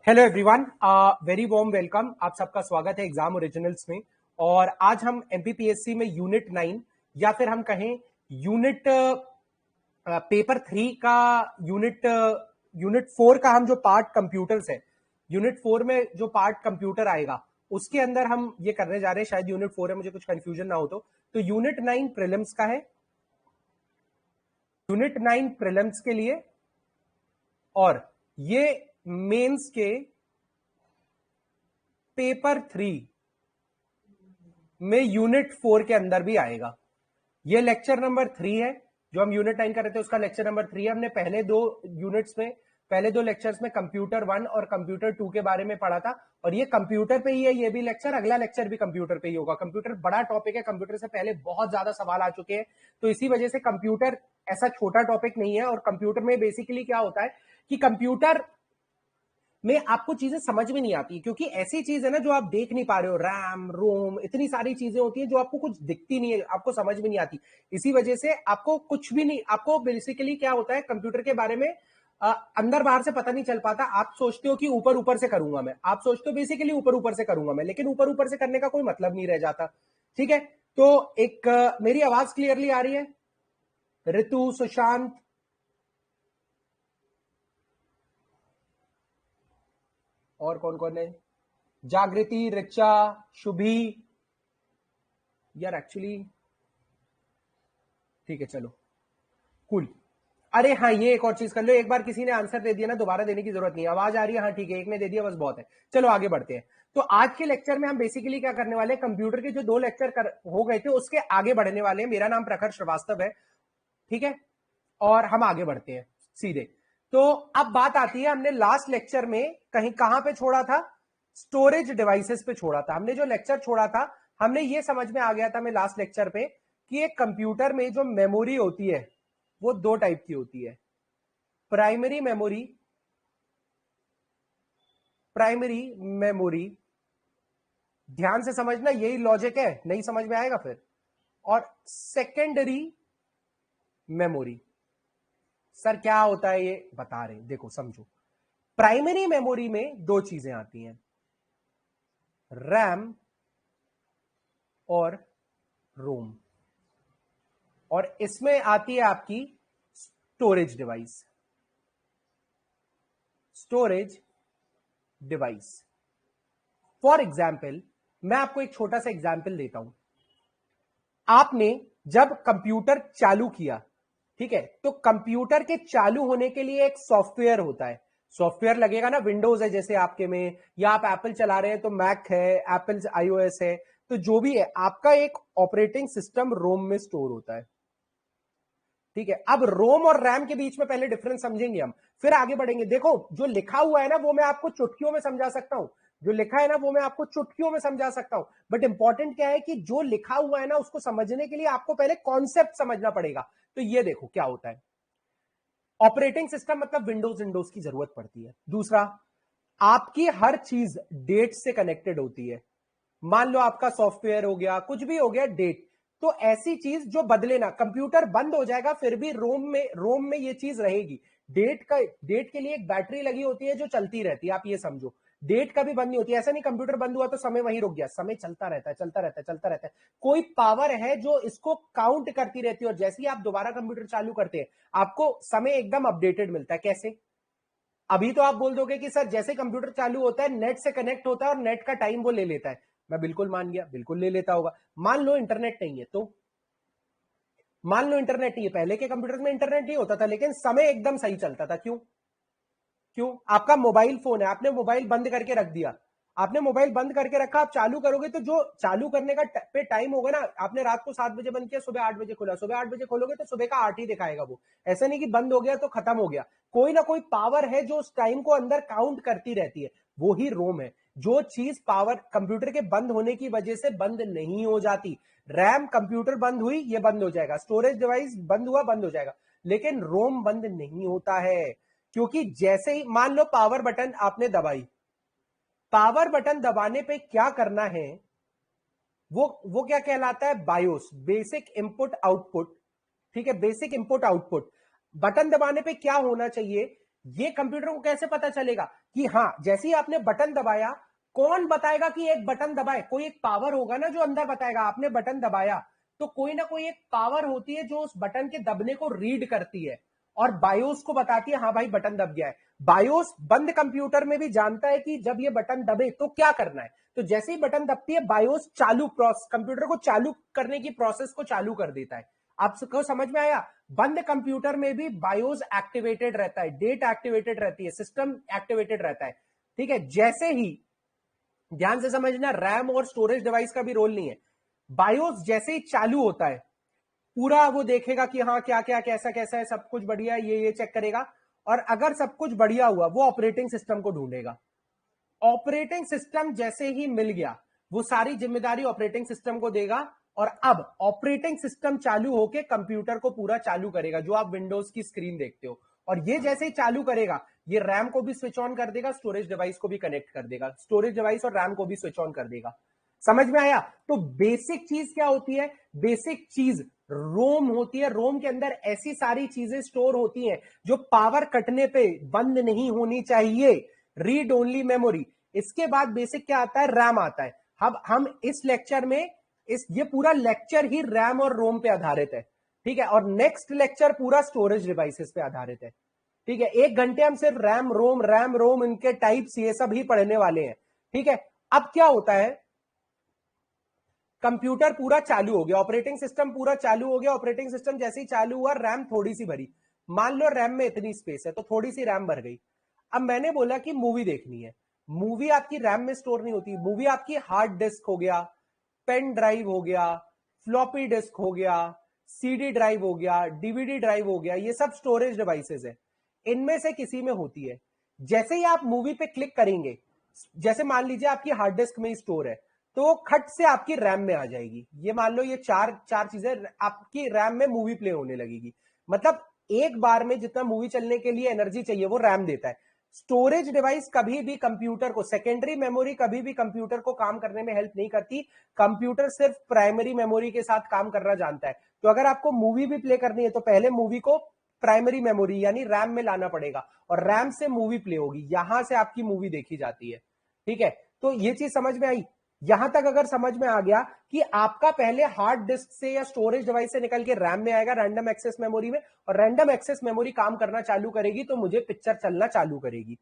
Hello everyone, very warm welcome. आप सबका स्वागत है एग्जाम ओरिजिनल्स में। और आज हम एमपीपीएससी में यूनिट 9 या फिर हम कहें यूनिट पेपर 3 का यूनिट 4 का हम जो पार्ट कंप्यूटर्स है, यूनिट 4 में जो पार्ट कंप्यूटर आएगा उसके अंदर हम ये करने जा रहे हैं। शायद यूनिट 4 है, मुझे कुछ कंफ्यूजन ना हो तो यूनिट 9 प्रीलिम्स का है, यूनिट 9 प्रीलिम्स के लिए, और ये मेंस के पेपर 3 में यूनिट 4 के अंदर भी आएगा। ये लेक्चर नंबर 3 है। जो हम यूनिट 9 कर रहे थे उसका लेक्चर नंबर 3 है। हमने पहले दो लेक्चर्स में कंप्यूटर 1 और कंप्यूटर 2 के बारे में पढ़ा था, और ये कंप्यूटर पे ही है। ये भी लेक्चर, अगला लेक्चर भी कंप्यूटर पे ही होगा। कंप्यूटर बड़ा टॉपिक है, कंप्यूटर से पहले बहुत ज्यादा सवाल आ चुके हैं, तो इसी वजह से कंप्यूटर ऐसा छोटा टॉपिक नहीं है। और कंप्यूटर में बेसिकली क्या होता है कि कंप्यूटर में आपको चीजें समझ में नहीं आती, क्योंकि ऐसी चीज है ना जो आप देख नहीं पा रहे हो। रैम, रोम, इतनी सारी चीजें होती है जो आपको कुछ दिखती नहीं है, आपको समझ में नहीं आती। इसी वजह से आपको कुछ भी नहीं, आपको बेसिकली क्या होता है कंप्यूटर के बारे में अंदर बाहर से पता नहीं चल पाता। आप सोचते हो कि ऊपर ऊपर से करूंगा मैं, आप सोचते हो बेसिकली ऊपर ऊपर से करूंगा मैं, लेकिन ऊपर ऊपर से करने का कोई मतलब नहीं रह जाता। ठीक है, तो एक मेरी आवाज क्लियरली आ रही है? ऋतु, सुशांत, और कौन कौन है? जागृति, रिचा, शुभी। यार एक्चुअली ठीक है, चलो कूल। अरे हाँ, ये एक और चीज कर लो, एक बार किसी ने आंसर दे दिया ना, दोबारा देने की जरूरत नहीं। आवाज आ रही है? हाँ ठीक है, एक ने दे दिया, बस बहुत है। चलो आगे बढ़ते हैं। तो आज के लेक्चर में हम बेसिकली क्या करने वाले हैं, कंप्यूटर के जो 2 लेक्चर हो गए थे उसके आगे बढ़ने वाले हैं। मेरा नाम प्रखर श्रीवास्तव है, ठीक है, और हम आगे बढ़ते हैं सीधे। तो अब बात आती है, हमने लास्ट लेक्चर में कहां पे छोड़ा था? स्टोरेज डिवाइसेस पे छोड़ा था। हमने जो लेक्चर छोड़ा था, हमने ये समझ में आ गया था मैं लास्ट लेक्चर पे कि एक कंप्यूटर में जो मेमोरी होती है वो 2 टाइप की होती है। प्राइमरी मेमोरी, प्राइमरी मेमोरी, ध्यान से समझना, यही लॉजिक है, नहीं समझ में आएगा फिर। और सेकेंडरी मेमोरी। सर क्या होता है ये बता रहे हैं, देखो समझो। प्राइमरी मेमोरी में 2 चीजें आती हैं, रैम और रोम, और इसमें आती है आपकी storage device. Storage device, for example, मैं आपको एक छोटा सा एग्जाम्पल देता हूं। आपने जब कंप्यूटर चालू किया, ठीक है, तो कंप्यूटर के चालू होने के लिए एक सॉफ्टवेयर होता है। सॉफ्टवेयर लगेगा ना, विंडोज है जैसे आपके में, या आप एप्पल चला रहे हैं तो मैक है, एप्पल आईओएस है, तो जो भी है आपका एक ऑपरेटिंग सिस्टम रोम में स्टोर होता है। ठीक है, अब रोम और रैम के बीच में पहले डिफरेंस समझेंगे हम, फिर आगे बढ़ेंगे। देखो जो लिखा हुआ है ना वो मैं आपको चुटकियों में समझा सकता हूं, जो लिखा है ना वो मैं आपको चुटकियों में समझा सकता हूं, बट इंपॉर्टेंट क्या है कि जो लिखा हुआ है ना उसको समझने के लिए आपको पहले कॉन्सेप्ट समझना पड़ेगा। तो ये देखो क्या होता है, ऑपरेटिंग सिस्टम मतलब विंडोज की जरूरत पड़ती है। दूसरा, आपकी हर चीज डेट से कनेक्टेड होती है। मान लो आपका सॉफ्टवेयर हो गया, कुछ भी हो गया, डेट, तो ऐसी चीज जो बदले ना। कंप्यूटर बंद हो जाएगा फिर भी रोम में ये चीज रहेगी। डेट के लिए एक बैटरी लगी होती है जो चलती रहती है, आप ये समझो। डेट कभी बंद नहीं होती, ऐसा नहीं कंप्यूटर बंद हुआ तो समय वहीं रुक गया, समय चलता रहता है, चलता रहता है, चलता रहता है। कोई पावर है जो इसको काउंट करती रहती है, और जैसे ही आप दोबारा कंप्यूटर चालू करते हैं आपको समय एकदम अपडेटेड मिलता है। कैसे? अभी तो आप बोल दोगे कि सर जैसे कंप्यूटर चालू होता है नेट से कनेक्ट होता है और नेट का टाइम वो ले लेता है। मैं बिल्कुल मान गया, बिल्कुल ले लेता होगा। मान लो इंटरनेट नहीं है तो, मान लो इंटरनेट नहीं है, पहले के कंप्यूटर में इंटरनेट नहीं होता था लेकिन समय एकदम सही चलता था। क्यों? क्यों? आपका मोबाइल फोन है, आपने मोबाइल बंद करके रख दिया, आपने मोबाइल बंद करके रखा, आप चालू करोगे तो जो चालू करने का पे टाइम होगा ना, आपने रात को 7 बजे बंद किया, सुबह 8 बजे खुला, सुबह 8 बजे खोलोगे तो सुबह का 8 ही दिखाएगा वो। ऐसा नहीं कि बंद हो गया तो खत्म हो गया। कोई ना कोई पावर है जो उस टाइम को अंदर काउंट करती रहती है, वो ही रोम है। जो चीज पावर कंप्यूटर के बंद होने की वजह से बंद नहीं हो जाती। रैम, कंप्यूटर बंद हुई ये बंद हो जाएगा, स्टोरेज डिवाइस बंद हुआ बंद हो जाएगा, लेकिन रोम बंद नहीं होता है। क्योंकि जैसे ही मान लो पावर बटन आपने दबाई, पावर बटन दबाने पे क्या करना है, वो क्या कहलाता है? BIOS, basic input output. ठीक है, बेसिक इनपुट आउटपुट। बटन दबाने पे क्या होना चाहिए? ये कंप्यूटर को कैसे पता चलेगा कि हाँ, जैसे ही आपने बटन दबाया, कौन बताएगा कि एक बटन दबाए? कोई एक पावर होगा ना जो अंदर बताएगा। आपने बटन दबाया तो कोई ना कोई एक पावर होती है जो उस बटन के दबने को रीड करती है और बायोस को बताती है हाँ भाई बटन दब गया है। बायोस बंद कंप्यूटर में भी जानता है कि जब ये बटन दबे तो क्या करना है। तो जैसे ही बटन दबती है बायोस चालू कंप्यूटर को चालू करने की प्रोसेस को चालू कर देता है। आपको समझ में आया? बंद कंप्यूटर में भी बायोस एक्टिवेटेड रहता है, डेट एक्टिवेटेड रहती है, सिस्टम एक्टिवेटेड रहता है। ठीक है, जैसे ही, ध्यान से समझना, रैम और स्टोरेज डिवाइस का भी रोल नहीं है। बायोस जैसे ही चालू होता है पूरा वो देखेगा कि हाँ क्या क्या कैसा कैसा है, सब कुछ बढ़िया है, ये चेक करेगा। और अगर सब कुछ बढ़िया हुआ वो ऑपरेटिंग सिस्टम को ढूंढेगा। ऑपरेटिंग सिस्टम जैसे ही मिल गया वो सारी जिम्मेदारी ऑपरेटिंग सिस्टम को देगा और अब ऑपरेटिंग सिस्टम चालू होकर कंप्यूटर को पूरा चालू करेगा, जो आप विंडोज की स्क्रीन देखते हो। और ये जैसे ही चालू करेगा ये रैम को भी स्विच ऑन कर देगा, स्टोरेज डिवाइस को भी कनेक्ट कर देगा, स्टोरेज डिवाइस और रैम को भी स्विच ऑन कर देगा। समझ में आया? तो बेसिक चीज क्या होती है? बेसिक चीज रोम होती है। रोम के अंदर ऐसी सारी चीजें स्टोर होती हैं जो पावर कटने पे बंद नहीं होनी चाहिए। Read only memory. इसके बाद बेसिक क्या आता है? रैम आता है। अब हम इस लेक्चर में ये पूरा लेक्चर ही रैम और रोम पे आधारित है। ठीक है, और नेक्स्ट लेक्चर पूरा स्टोरेज डिवाइसेस पे आधारित है। ठीक है, 1 घंटे हम सिर्फ रैम रोम इनके टाइप्स ये सब ही पढ़ने वाले हैं। ठीक है, अब क्या होता है? कंप्यूटर पूरा चालू हो गया, ऑपरेटिंग सिस्टम पूरा चालू हो गया। ऑपरेटिंग सिस्टम जैसे ही चालू हुआ रैम थोड़ी सी भरी। मान लो रैम में इतनी स्पेस है तो थोड़ी सी रैम भर गई। अब मैंने बोला कि मूवी देखनी है। मूवी आपकी रैम में स्टोर नहीं होती, मूवी आपकी हार्ड डिस्क हो गया, पेन ड्राइव हो गया, फ्लॉपी डिस्क हो गया, सीडी ड्राइव हो गया, डीवीडी ड्राइव हो गया, ये सब स्टोरेज डिवाइसेस है। इनमें से किसी में होती है। जैसे ही आप मूवी पे क्लिक करेंगे, जैसे मान लीजिए आपकी हार्ड डिस्क में स्टोर है, तो वो खट से आपकी रैम में आ जाएगी। ये मान लो ये चार चार चीजें आपकी रैम में मूवी प्ले होने लगेगी। मतलब एक बार में जितना मूवी चलने के लिए एनर्जी चाहिए वो रैम देता है। स्टोरेज डिवाइस कभी भी कंप्यूटर को, सेकेंडरी मेमोरी कभी भी कंप्यूटर को काम करने में हेल्प नहीं करती। कंप्यूटर सिर्फ प्राइमरी मेमोरी के साथ काम करना जानता है। तो अगर आपको मूवी भी प्ले करनी है तो पहले मूवी को प्राइमरी मेमोरी यानी रैम में लाना पड़ेगा और रैम से मूवी प्ले होगी, यहां से आपकी मूवी देखी जाती है। ठीक है, तो ये चीज समझ में आई? यहां तक अगर समझ में आ गया कि आपका पहले हार्ड डिस्क से या स्टोरेज डिवाइस से निकल के रैम में आएगा, रैंडम एक्सेस मेमोरी में, और रैंडम एक्सेस मेमोरी काम करना चालू करेगी तो मुझे पिक्चर चलना चालू करेगी।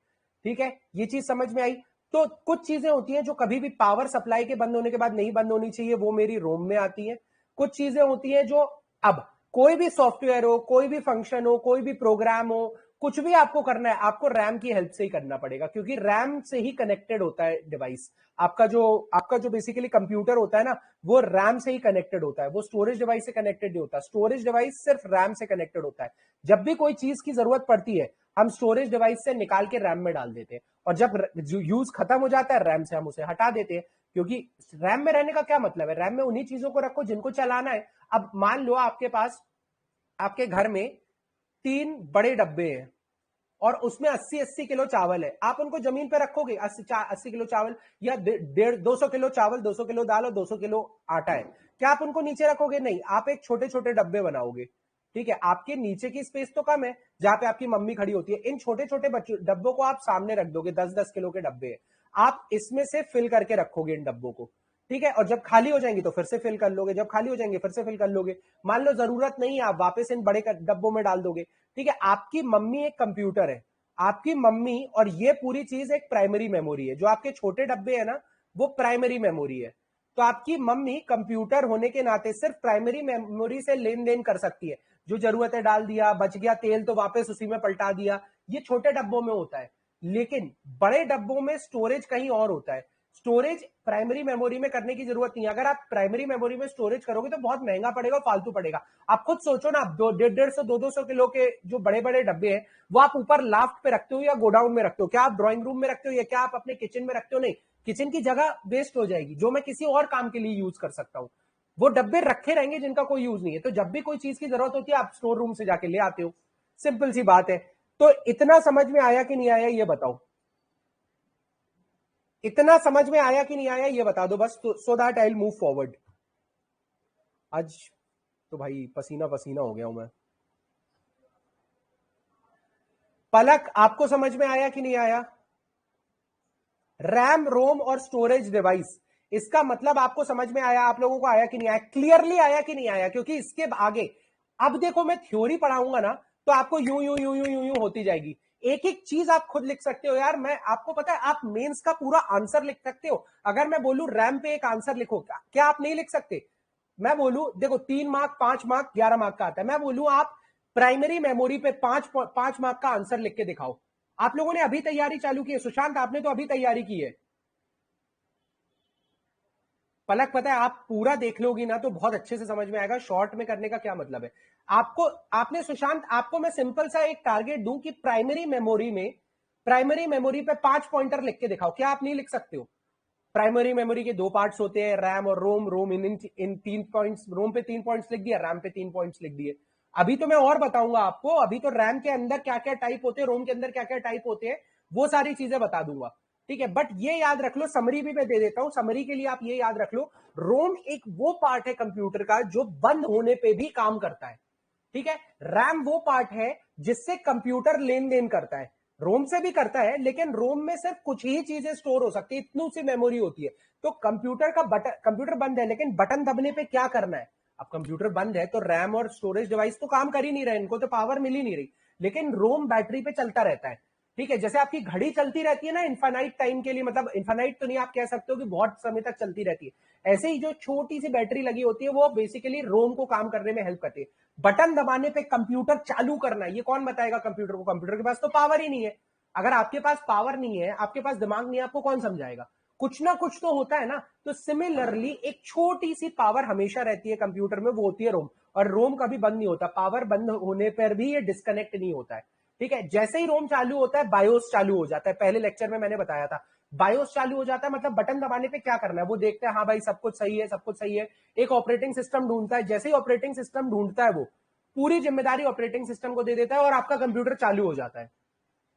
ठीक है, ये चीज समझ में आई? तो कुछ चीजें होती हैं जो कभी भी पावर सप्लाई के बंद होने के बाद नहीं बंद होनी चाहिए, वो मेरी रोम में आती है। कुछ चीजें होती हैं जो, अब कोई भी सॉफ्टवेयर हो, कोई भी फंक्शन हो, कोई भी प्रोग्राम हो, कुछ भी आपको करना है आपको रैम की हेल्प से ही करना पड़ेगा, क्योंकि रैम से ही कनेक्टेड होता है डिवाइस। आपका जो बेसिकली कंप्यूटर होता है ना, वो रैम से ही कनेक्टेड होता है, वो स्टोरेज डिवाइस से कनेक्टेड नहीं होता। स्टोरेज डिवाइस सिर्फ रैम से कनेक्टेड होता है। जब भी कोई चीज की जरूरत पड़ती है हम स्टोरेज डिवाइस से निकाल के रैम में डाल देते हैं, और जब यूज खत्म हो जाता है रैम से हम उसे हटा देते हैं। क्योंकि रैम में रहने का क्या मतलब है? रैम में उन्हीं चीजों को रखो जिनको चलाना है। अब मान लो आपके पास, आपके घर में 3 बड़े डब्बे हैं और उसमें 80-80 किलो चावल है। आप उनको जमीन पे रखोगे? 80 किलो चावल या 200 किलो चावल, 200 किलो दाल और 200 किलो आटा है, क्या आप उनको नीचे रखोगे? नहीं, आप एक छोटे छोटे डब्बे बनाओगे। ठीक है, आपके नीचे की स्पेस तो कम है जहां पे आपकी मम्मी खड़ी होती है, इन छोटे छोटे डब्बों को आप सामने रख दोगे। 10-10 किलो के डब्बे है, आप इसमें से फिल करके रखोगे इन डब्बों को। ठीक है, और जब खाली हो जाएंगे तो फिर से फिल कर लोगे, जब खाली हो जाएंगे फिर से फिल कर लोगे। मान लो जरूरत नहीं है, आप वापस इन बड़े डब्बों में डाल दोगे। ठीक है, आपकी मम्मी एक कंप्यूटर है, आपकी मम्मी, और ये पूरी चीज एक प्राइमरी मेमोरी है। जो आपके छोटे डब्बे है ना, वो प्राइमरी मेमोरी है। तो आपकी मम्मी कंप्यूटर होने के नाते सिर्फ प्राइमरी मेमोरी से लेन देन कर सकती है। जो जरूरत है डाल दिया, बच गया तेल तो वापस उसी में पलटा दिया, ये छोटे डब्बों में होता है। लेकिन बड़े डब्बों में स्टोरेज कहीं और होता है। स्टोरेज प्राइमरी मेमोरी में करने की जरूरत नहीं है। अगर आप प्राइमरी मेमोरी में स्टोरेज करोगे तो बहुत महंगा पड़ेगा, फालतू पड़ेगा। आप खुद सोचो ना, आप 150 200 किलो के जो बड़े बड़े डब्बे हैं वो आप ऊपर लाफ्ट पे रखते हो या गोडाउन में रखते हो? क्या आप ड्राइंग रूम में रखते हो या क्या आप अपने किचन में रखते हो? नहीं, किचन की जगह वेस्ट हो जाएगी जो मैं किसी और काम के लिए यूज कर सकता हूं। वो डब्बे रखे रहेंगे जिनका कोई यूज नहीं है। तो जब भी कोई चीज की जरूरत होती है आप स्टोर रूम से जाके ले आते हो। सिंपल सी बात है। तो इतना समझ में आया कि नहीं आया ये बताओ? इतना समझ में आया कि नहीं आया ये बता दो बस, so that I will move forward. आज तो भाई पसीना पसीना हो गया हूं मैं। पलक आपको समझ में आया कि नहीं आया? रैम, रोम और स्टोरेज डिवाइस, इसका मतलब आपको समझ में आया? आप लोगों को आया कि नहीं आया? क्लियरली आया कि नहीं आया? क्योंकि इसके आगे अब देखो मैं थ्योरी पढ़ाऊंगा ना तो आपको यूं यूं यूं यूं यूं यूं होती जाएगी। एक एक चीज आप खुद लिख सकते हो यार। मैं आपको पता है आप मेंस का पूरा आंसर लिख सकते हो। अगर मैं बोलूं रैम पे एक आंसर लिखो, क्या आप नहीं लिख सकते? मैं बोलूं देखो 3 मार्क 5 मार्क 11 मार्क का आता है, मैं बोलूं आप प्राइमरी मेमोरी पे 5 मार्क का आंसर लिख के दिखाओ। आप लोगों ने अभी तैयारी चालू की है, सुशांत आपने तो अभी तैयारी की है। पलक पता है आप पूरा देख लोगी ना तो बहुत अच्छे से समझ में आएगा शॉर्ट में करने का क्या मतलब है। आपको आपने सुशांत आपको मैं सिंपल सा एक टारगेट दूं कि प्राइमरी मेमोरी पे 5 पॉइंटर लिख के दिखाओ, क्या आप नहीं लिख सकते हो? प्राइमरी मेमोरी के 2 पार्ट्स होते हैं, रैम और रोम। रोम इन 3 पॉइंट्स, रोम पे 3 पॉइंट्स लिख दिया, रैम पे 3 पॉइंट्स लिख दिए। अभी तो मैं और बताऊंगा आपको, अभी तो रैम के अंदर क्या क्या टाइप होते हैं, रोम के अंदर क्या क्या टाइप होते हैं, वो सारी चीजें बता दूंगा। ठीक है, बट ये याद रख लो, समरी भी मैं दे देता हूं, समरी के लिए आप ये याद रख लो, रोम एक वो पार्ट है कंप्यूटर का जो बंद होने पे भी काम करता है। ठीक है, रैम वो पार्ट है जिससे कंप्यूटर लेन देन करता है। रोम से भी करता है लेकिन रोम में सिर्फ कुछ ही चीजें स्टोर हो सकती है, इतनी सी मेमोरी होती है। तो कंप्यूटर बंद है लेकिन बटन दबने पे क्या करना है? अब कंप्यूटर बंद है तो रैम और स्टोरेज डिवाइस तो काम कर ही नहीं रहे, इनको तो पावर मिल ही नहीं रही, लेकिन रोम बैटरी पे चलता रहता है। ठीक है, जैसे आपकी घड़ी चलती रहती है ना इनफाइनाइट टाइम के लिए, मतलब इनफाइनाइट तो नहीं, आप कह सकते हो कि बहुत समय तक चलती रहती है, ऐसे ही जो छोटी सी बैटरी लगी होती है वो बेसिकली रोम को काम करने में हेल्प करती है। बटन दबाने पे कंप्यूटर चालू करना है, ये कौन बताएगा कंप्यूटर को? कंप्यूटर के पास तो पावर ही नहीं है। अगर आपके पास पावर नहीं है, आपके पास दिमाग नहीं है, आपको कौन समझाएगा? कुछ ना कुछ तो होता है ना। तो सिमिलरली एक छोटी सी पावर हमेशा रहती है कंप्यूटर में, वो होती है रोम। और रोम कभी बंद नहीं होता, पावर बंद होने पर भी ये डिस्कनेक्ट नहीं होता है। ठीक है, जैसे ही रोम चालू होता है बायोस चालू हो जाता है। पहले लेक्चर में मैंने बताया था, बायोस चालू हो जाता है मतलब बटन दबाने पे क्या करना है वो देखते हैं, हाँ भाई सब कुछ सही है, सब कुछ सही है। एक ऑपरेटिंग सिस्टम ढूंढता है, जैसे ही ऑपरेटिंग सिस्टम ढूंढता है वो पूरी जिम्मेदारी ऑपरेटिंग सिस्टम को दे देता है और आपका कंप्यूटर चालू हो जाता है,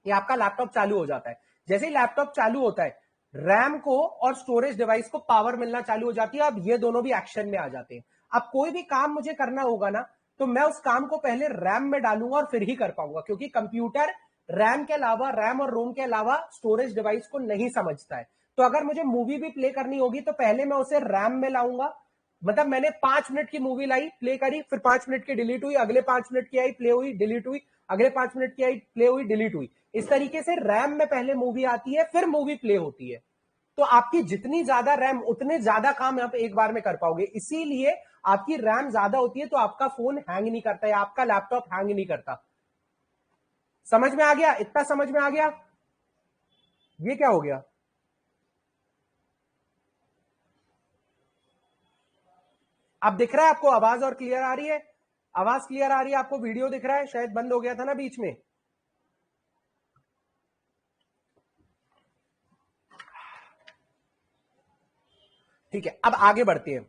या आपका लैपटॉप चालू हो जाता है। जैसे ही लैपटॉप चालू होता है रैम को और स्टोरेज डिवाइस को पावर मिलना चालू हो जाती है। अब ये दोनों भी एक्शन में आ जाते हैं। अब कोई भी काम मुझे करना होगा ना तो मैं उस काम को पहले रैम में डालूंगा और फिर ही कर पाऊंगा, क्योंकि कंप्यूटर रैम के अलावा, रैम और रोम के अलावा स्टोरेज डिवाइस को नहीं समझता है। तो अगर मुझे मूवी भी प्ले करनी होगी तो पहले मैं उसे रैम में लाऊंगा, मतलब मैंने 5 मिनट की मूवी लाई, प्ले करी, फिर 5 मिनट की डिलीट हुई, अगले 5 मिनट की आई प्ले हुई डिलीट हुई, अगले 5 मिनट की आई प्ले हुई डिलीट हुई। इस तरीके से रैम में पहले मूवी आती है फिर मूवी प्ले होती है। तो आपकी जितनी ज्यादा रैम उतने ज्यादा काम आप एक बार में कर पाओगे, इसीलिए आपकी रैम ज्यादा होती है तो आपका फोन हैंग नहीं करता है, आपका लैपटॉप हैंग नहीं करता। समझ में आ गया? इतना समझ में आ गया? ये क्या हो गया? अब दिख रहा है आपको? आवाज और क्लियर आ रही है? आवाज क्लियर आ रही है आपको? वीडियो दिख रहा है? शायद बंद हो गया था ना बीच में। ठीक है, अब आगे बढ़ते हैं।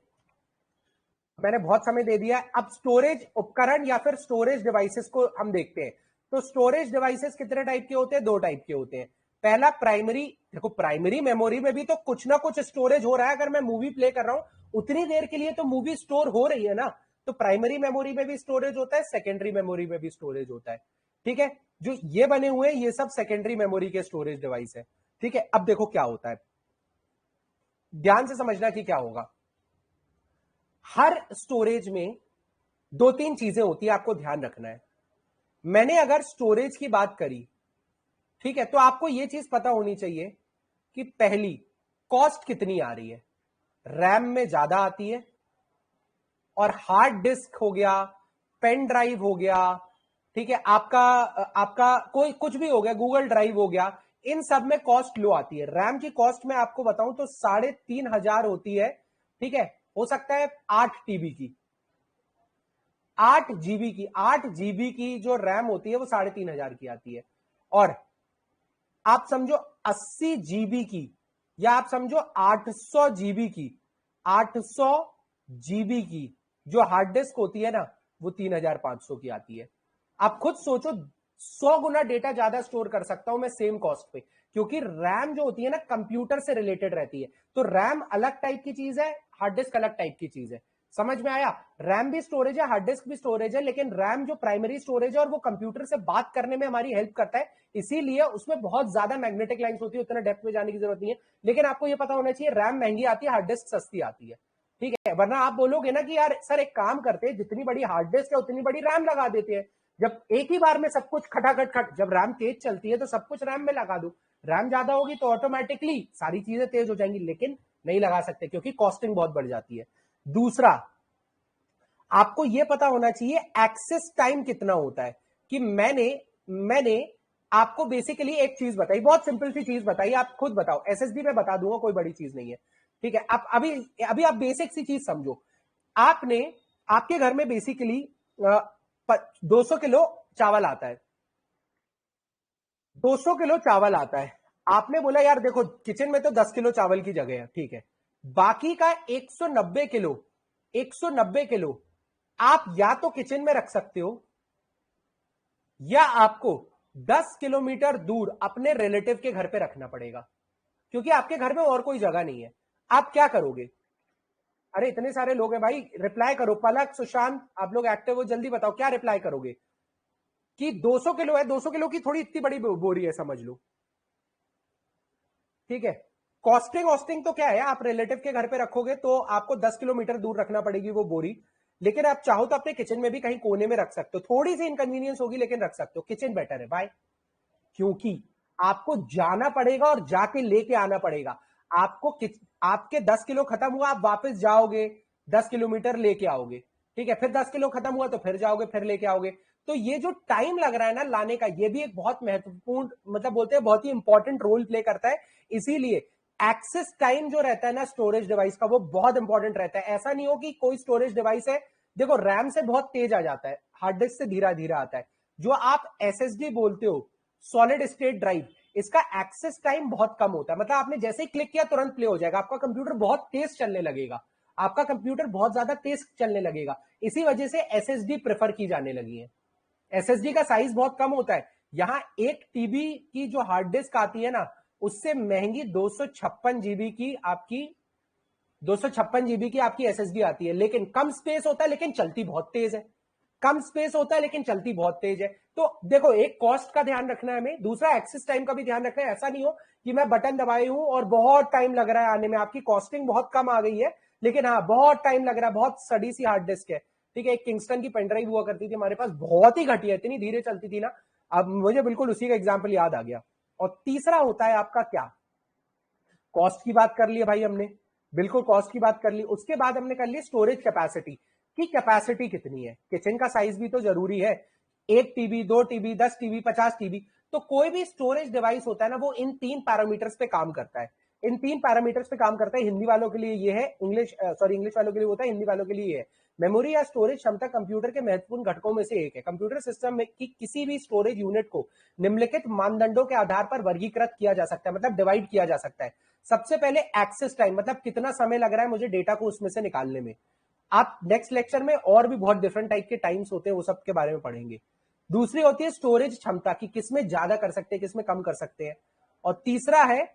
मैंने बहुत समय दे दिया है, अब स्टोरेज उपकरण या फिर स्टोरेज डिवाइसेस को हम देखते हैं। तो स्टोरेज डिवाइसेस कितने टाइप के होते हैं? 2 टाइप के होते हैं। पहला प्राइमरी, देखो प्राइमरी मेमोरी में भी तो कुछ ना कुछ स्टोरेज हो रहा है। अगर मैं मूवी प्ले कर रहा हूं उतनी देर के लिए तो मूवी स्टोर हो रही है ना, तो प्राइमरी मेमोरी में भी स्टोरेज होता है, सेकेंडरी मेमोरी में भी स्टोरेज होता है। ठीक है, जो ये बने हुए हैं ये सब सेकेंडरी मेमोरी के स्टोरेज डिवाइस है। ठीक है, अब देखो क्या होता है, ध्यान से समझना कि क्या होगा। हर स्टोरेज में 2-3 चीजें होती है, आपको ध्यान रखना है। मैंने अगर स्टोरेज की बात करी, ठीक है, तो आपको यह चीज पता होनी चाहिए कि पहली कॉस्ट कितनी आ रही है। रैम में ज्यादा आती है, और हार्ड डिस्क हो गया, पेन ड्राइव हो गया, ठीक है, आपका आपका कोई कुछ भी हो गया, गूगल ड्राइव हो गया, इन सब में कॉस्ट लो आती है। रैम की कॉस्ट में आपको बताऊं तो 3,500 होती है। ठीक है, हो सकता है 8 TB की, 8 GB की जो रैम होती है वो 3,500 की आती है। और आप समझो 80 GB की, या आप समझो 800 GB की, 800 GB की जो हार्ड डिस्क होती है ना वो 3,500 की आती है। आप खुद सोचो, 100 गुना डेटा ज्यादा स्टोर कर सकता हूं मैं सेम कॉस्ट पे, क्योंकि रैम जो होती है ना कंप्यूटर से रिलेटेड रहती है। तो रैम अलग टाइप की चीज है, हार्ड डिस्क अलग टाइप की चीज है। समझ में आया? रैम भी स्टोरेज है, हार्ड डिस्क भी स्टोरेज है, लेकिन रैम जो प्राइमरी स्टोरेज है और वो कंप्यूटर से बात करने में हमारी हेल्प करता है, इसीलिए उसमें बहुत ज्यादा मैग्नेटिक लाइंस होती है, उतना डेप्थ में जाने की जरूरत नहीं है। लेकिन आपको ये पता होना चाहिए रैम महंगी आती है, हार्ड डिस्क सस्ती आती है, ठीक है? वरना आप बोलोगे ना कि यार सर एक काम करते हैं, जितनी बड़ी हार्ड डिस्क है उतनी बड़ी रैम लगा देते हैं। जब एक ही बार में सब कुछ खटाखट खट, जब रैम तेज चलती है तो सब कुछ रैम में लगा दो, रैम ज्यादा होगी तो ऑटोमेटिकली सारी चीजें तेज हो जाएंगी, लेकिन नहीं लगा सकते क्योंकि कॉस्टिंग बहुत बढ़ जाती है। दूसरा, आपको यह पता होना चाहिए एक्सेस टाइम कितना होता है। कि मैंने आपको बेसिकली एक चीज बताई, बहुत सिंपल सी चीज बताई, आप खुद बताओ, एसएसडी में बता दूंगा, कोई बड़ी चीज नहीं है, ठीक है? आप अभी अभी आप बेसिक सी चीज समझो। आपने आपके घर में बेसिकली 200 किलो चावल आता है, 200 किलो चावल आता है। आपने बोला यार देखो किचन में तो 10 किलो चावल की जगह है, ठीक है? बाकी का 190 किलो, 190 किलो आप या तो किचन में रख सकते हो, या आपको 10 किलोमीटर दूर अपने रिलेटिव के घर पे रखना पड़ेगा, क्योंकि आपके घर में और कोई जगह नहीं है। आप क्या करोगे? अरे इतने सारे लोग हैं भाई, रिप्लाई करो। पलक, सुशांत, आप लोग एक्टिव हो, जल्दी बताओ क्या रिप्लाई करोगे? कि 200 किलो है, 200 किलो की थोड़ी इतनी बड़ी बोरी है, समझ लो, ठीक है? कॉस्टिंग वॉस्टिंग तो क्या है, आप रिलेटिव के घर पे रखोगे तो आपको 10 किलोमीटर दूर रखना पड़ेगी वो बोरी, लेकिन आप चाहो तो अपने किचन में भी कहीं कोने में रख सकते हो, थोड़ी सी इनकन्वीनियंस होगी लेकिन रख सकते हो। किचन बेटर है भाई, क्योंकि आपको जाना पड़ेगा और जाके लेके आना पड़ेगा। आपके 10 किलो खत्म हुआ, आप वापस जाओगे 10 किलोमीटर लेके आओगे, ठीक है? फिर 10 किलो खत्म हुआ तो फिर जाओगे, फिर लेके आओगे। तो ये जो टाइम लग रहा है ना लाने का, ये भी एक बहुत महत्वपूर्ण, मतलब बोलते हैं बहुत ही इंपॉर्टेंट रोल प्ले करता है। इसीलिए एक्सेस टाइम जो रहता है ना स्टोरेज डिवाइस का, वो बहुत इंपॉर्टेंट रहता है। ऐसा नहीं हो कि कोई स्टोरेज डिवाइस है, देखो रैम से बहुत तेज आ जाता है, हार्ड डिस्क से धीरा धीरा आता है। जो आप एसएसडी बोलते हो, सॉलिड स्टेट ड्राइव, इसका एक्सेस टाइम बहुत कम होता है, मतलब आपने जैसे ही क्लिक किया तुरंत प्ले हो जाएगा, आपका कंप्यूटर बहुत तेज चलने लगेगा, आपका कंप्यूटर बहुत ज्यादा तेज चलने लगेगा। इसी वजह से एसएसडी प्रेफर की जाने लगी है। एसएसडी का साइज बहुत कम होता है। यहां 1 TB की जो हार्ड डिस्क आती है ना, उससे महंगी 256 GB की आपकी 256 GB की आपकी एसएसडी आती है, लेकिन कम स्पेस होता है लेकिन चलती बहुत तेज है। कम स्पेस होता है लेकिन चलती बहुत तेज है। तो देखो, एक कॉस्ट का ध्यान रखना है हमें, दूसरा एक्सेस टाइम का भी ध्यान रखना है। ऐसा नहीं हो कि मैं बटन दबाई हूं और बहुत टाइम लग रहा है आने में, आपकी कॉस्टिंग बहुत कम आ गई है, लेकिन हाँ बहुत टाइम लग रहा है, बहुत सड़ी सी हार्ड डिस्क है, ठीक है? एक किंगस्टन की पेनड्राइव हुआ करती थी हमारे पास, बहुत ही घटिया, इतनी धीरे चलती थी ना, अब मुझे बिल्कुल उसी का एग्जाम्पल याद आ गया। और तीसरा होता है आपका क्या, कॉस्ट की बात कर ली है भाई हमने, बिल्कुल कॉस्ट की बात कर ली। उसके बाद हमने कर ली स्टोरेज कैपेसिटी, की कैपेसिटी कितनी है। किचन का साइज भी तो जरूरी है, 1 TB, 2 TB, 10 TB, 50 TB। तो कोई भी स्टोरेज डिवाइस होता है ना, वो इन 3 पैरामीटर्स पे काम करता है, इन 3 पैरामीटर्स पे काम करता है। हिंदी वालों के लिए ये है, इंग्लिश वालों के लिए होता है, हिंदी वालों के लिए ये है। मेमोरी या स्टोरेज क्षमता कंप्यूटर के महत्वपूर्ण घटकों में से एक है। कंप्यूटर सिस्टम में की किसी भी स्टोरेज यूनिट को निम्नलिखित मानदंडों के आधार पर वर्गीकृत किया जा सकता है, मतलब डिवाइड किया जा सकता है। सबसे पहले एक्सेस टाइम, मतलब कितना समय लग रहा है मुझे डेटा को उसमें से निकालने में। आप नेक्स्ट लेक्चर में और भी बहुत डिफरेंट टाइप के टाइम्स होते हैं, वो सब के बारे में पढ़ेंगे। दूसरी होती है स्टोरेज क्षमता, कि किसमें ज्यादा कर सकते हैं, किसमें कम कर सकते हैं। और तीसरा है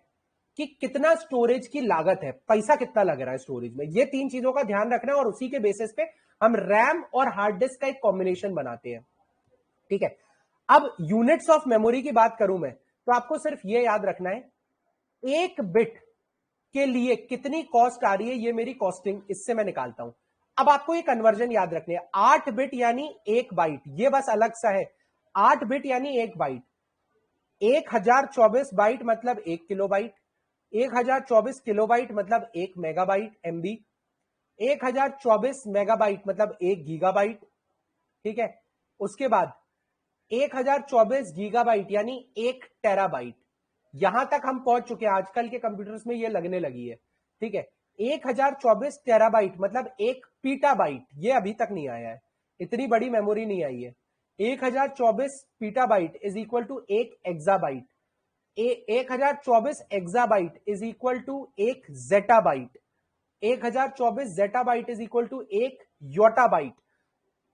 कि कितना स्टोरेज की लागत है, पैसा कितना लग रहा है स्टोरेज में। ये 3 चीजों का ध्यान रखना है और उसी के बेसिस पे हम रैम और हार्ड डिस्क का एक कॉम्बिनेशन बनाते हैं, ठीक है? अब यूनिट्स ऑफ मेमोरी की बात करूं मैं, तो आपको सिर्फ ये याद रखना है, 1 बिट के लिए कितनी कॉस्ट आ रही है, ये मेरी कॉस्टिंग, इससे मैं निकालता हूं। अब आपको ये कन्वर्जन याद रखनी है, 8 बिट यानी 1 बाइट, ये बस अलग सा है। 8 बिट यानी 1 बाइट, 1024 बाइट मतलब 1 किलोबाइट, 1024 किलोबाइट मतलब 1 मेगाबाइट MB, 1024 मेगाबाइट मतलब 1 गीगाबाइट, ठीक है? उसके बाद 1024 गीगाबाइट यानी 1 टेराबाइट। यहां तक हम पहुंच चुके हैं, आजकल के कंप्यूटर्स में ये लगने लगी है, ठीक है? 1024 टेराबाइट मतलब 1 पीटाबाइट, ये अभी तक नहीं आया है, इतनी बड़ी मेमोरी नहीं आई है। 1024 petabyte is equal to 1 exabyte, 1024 exabyte is equal to 1 zettabyte, 1024 zettabyte is equal to 1 yottabyte,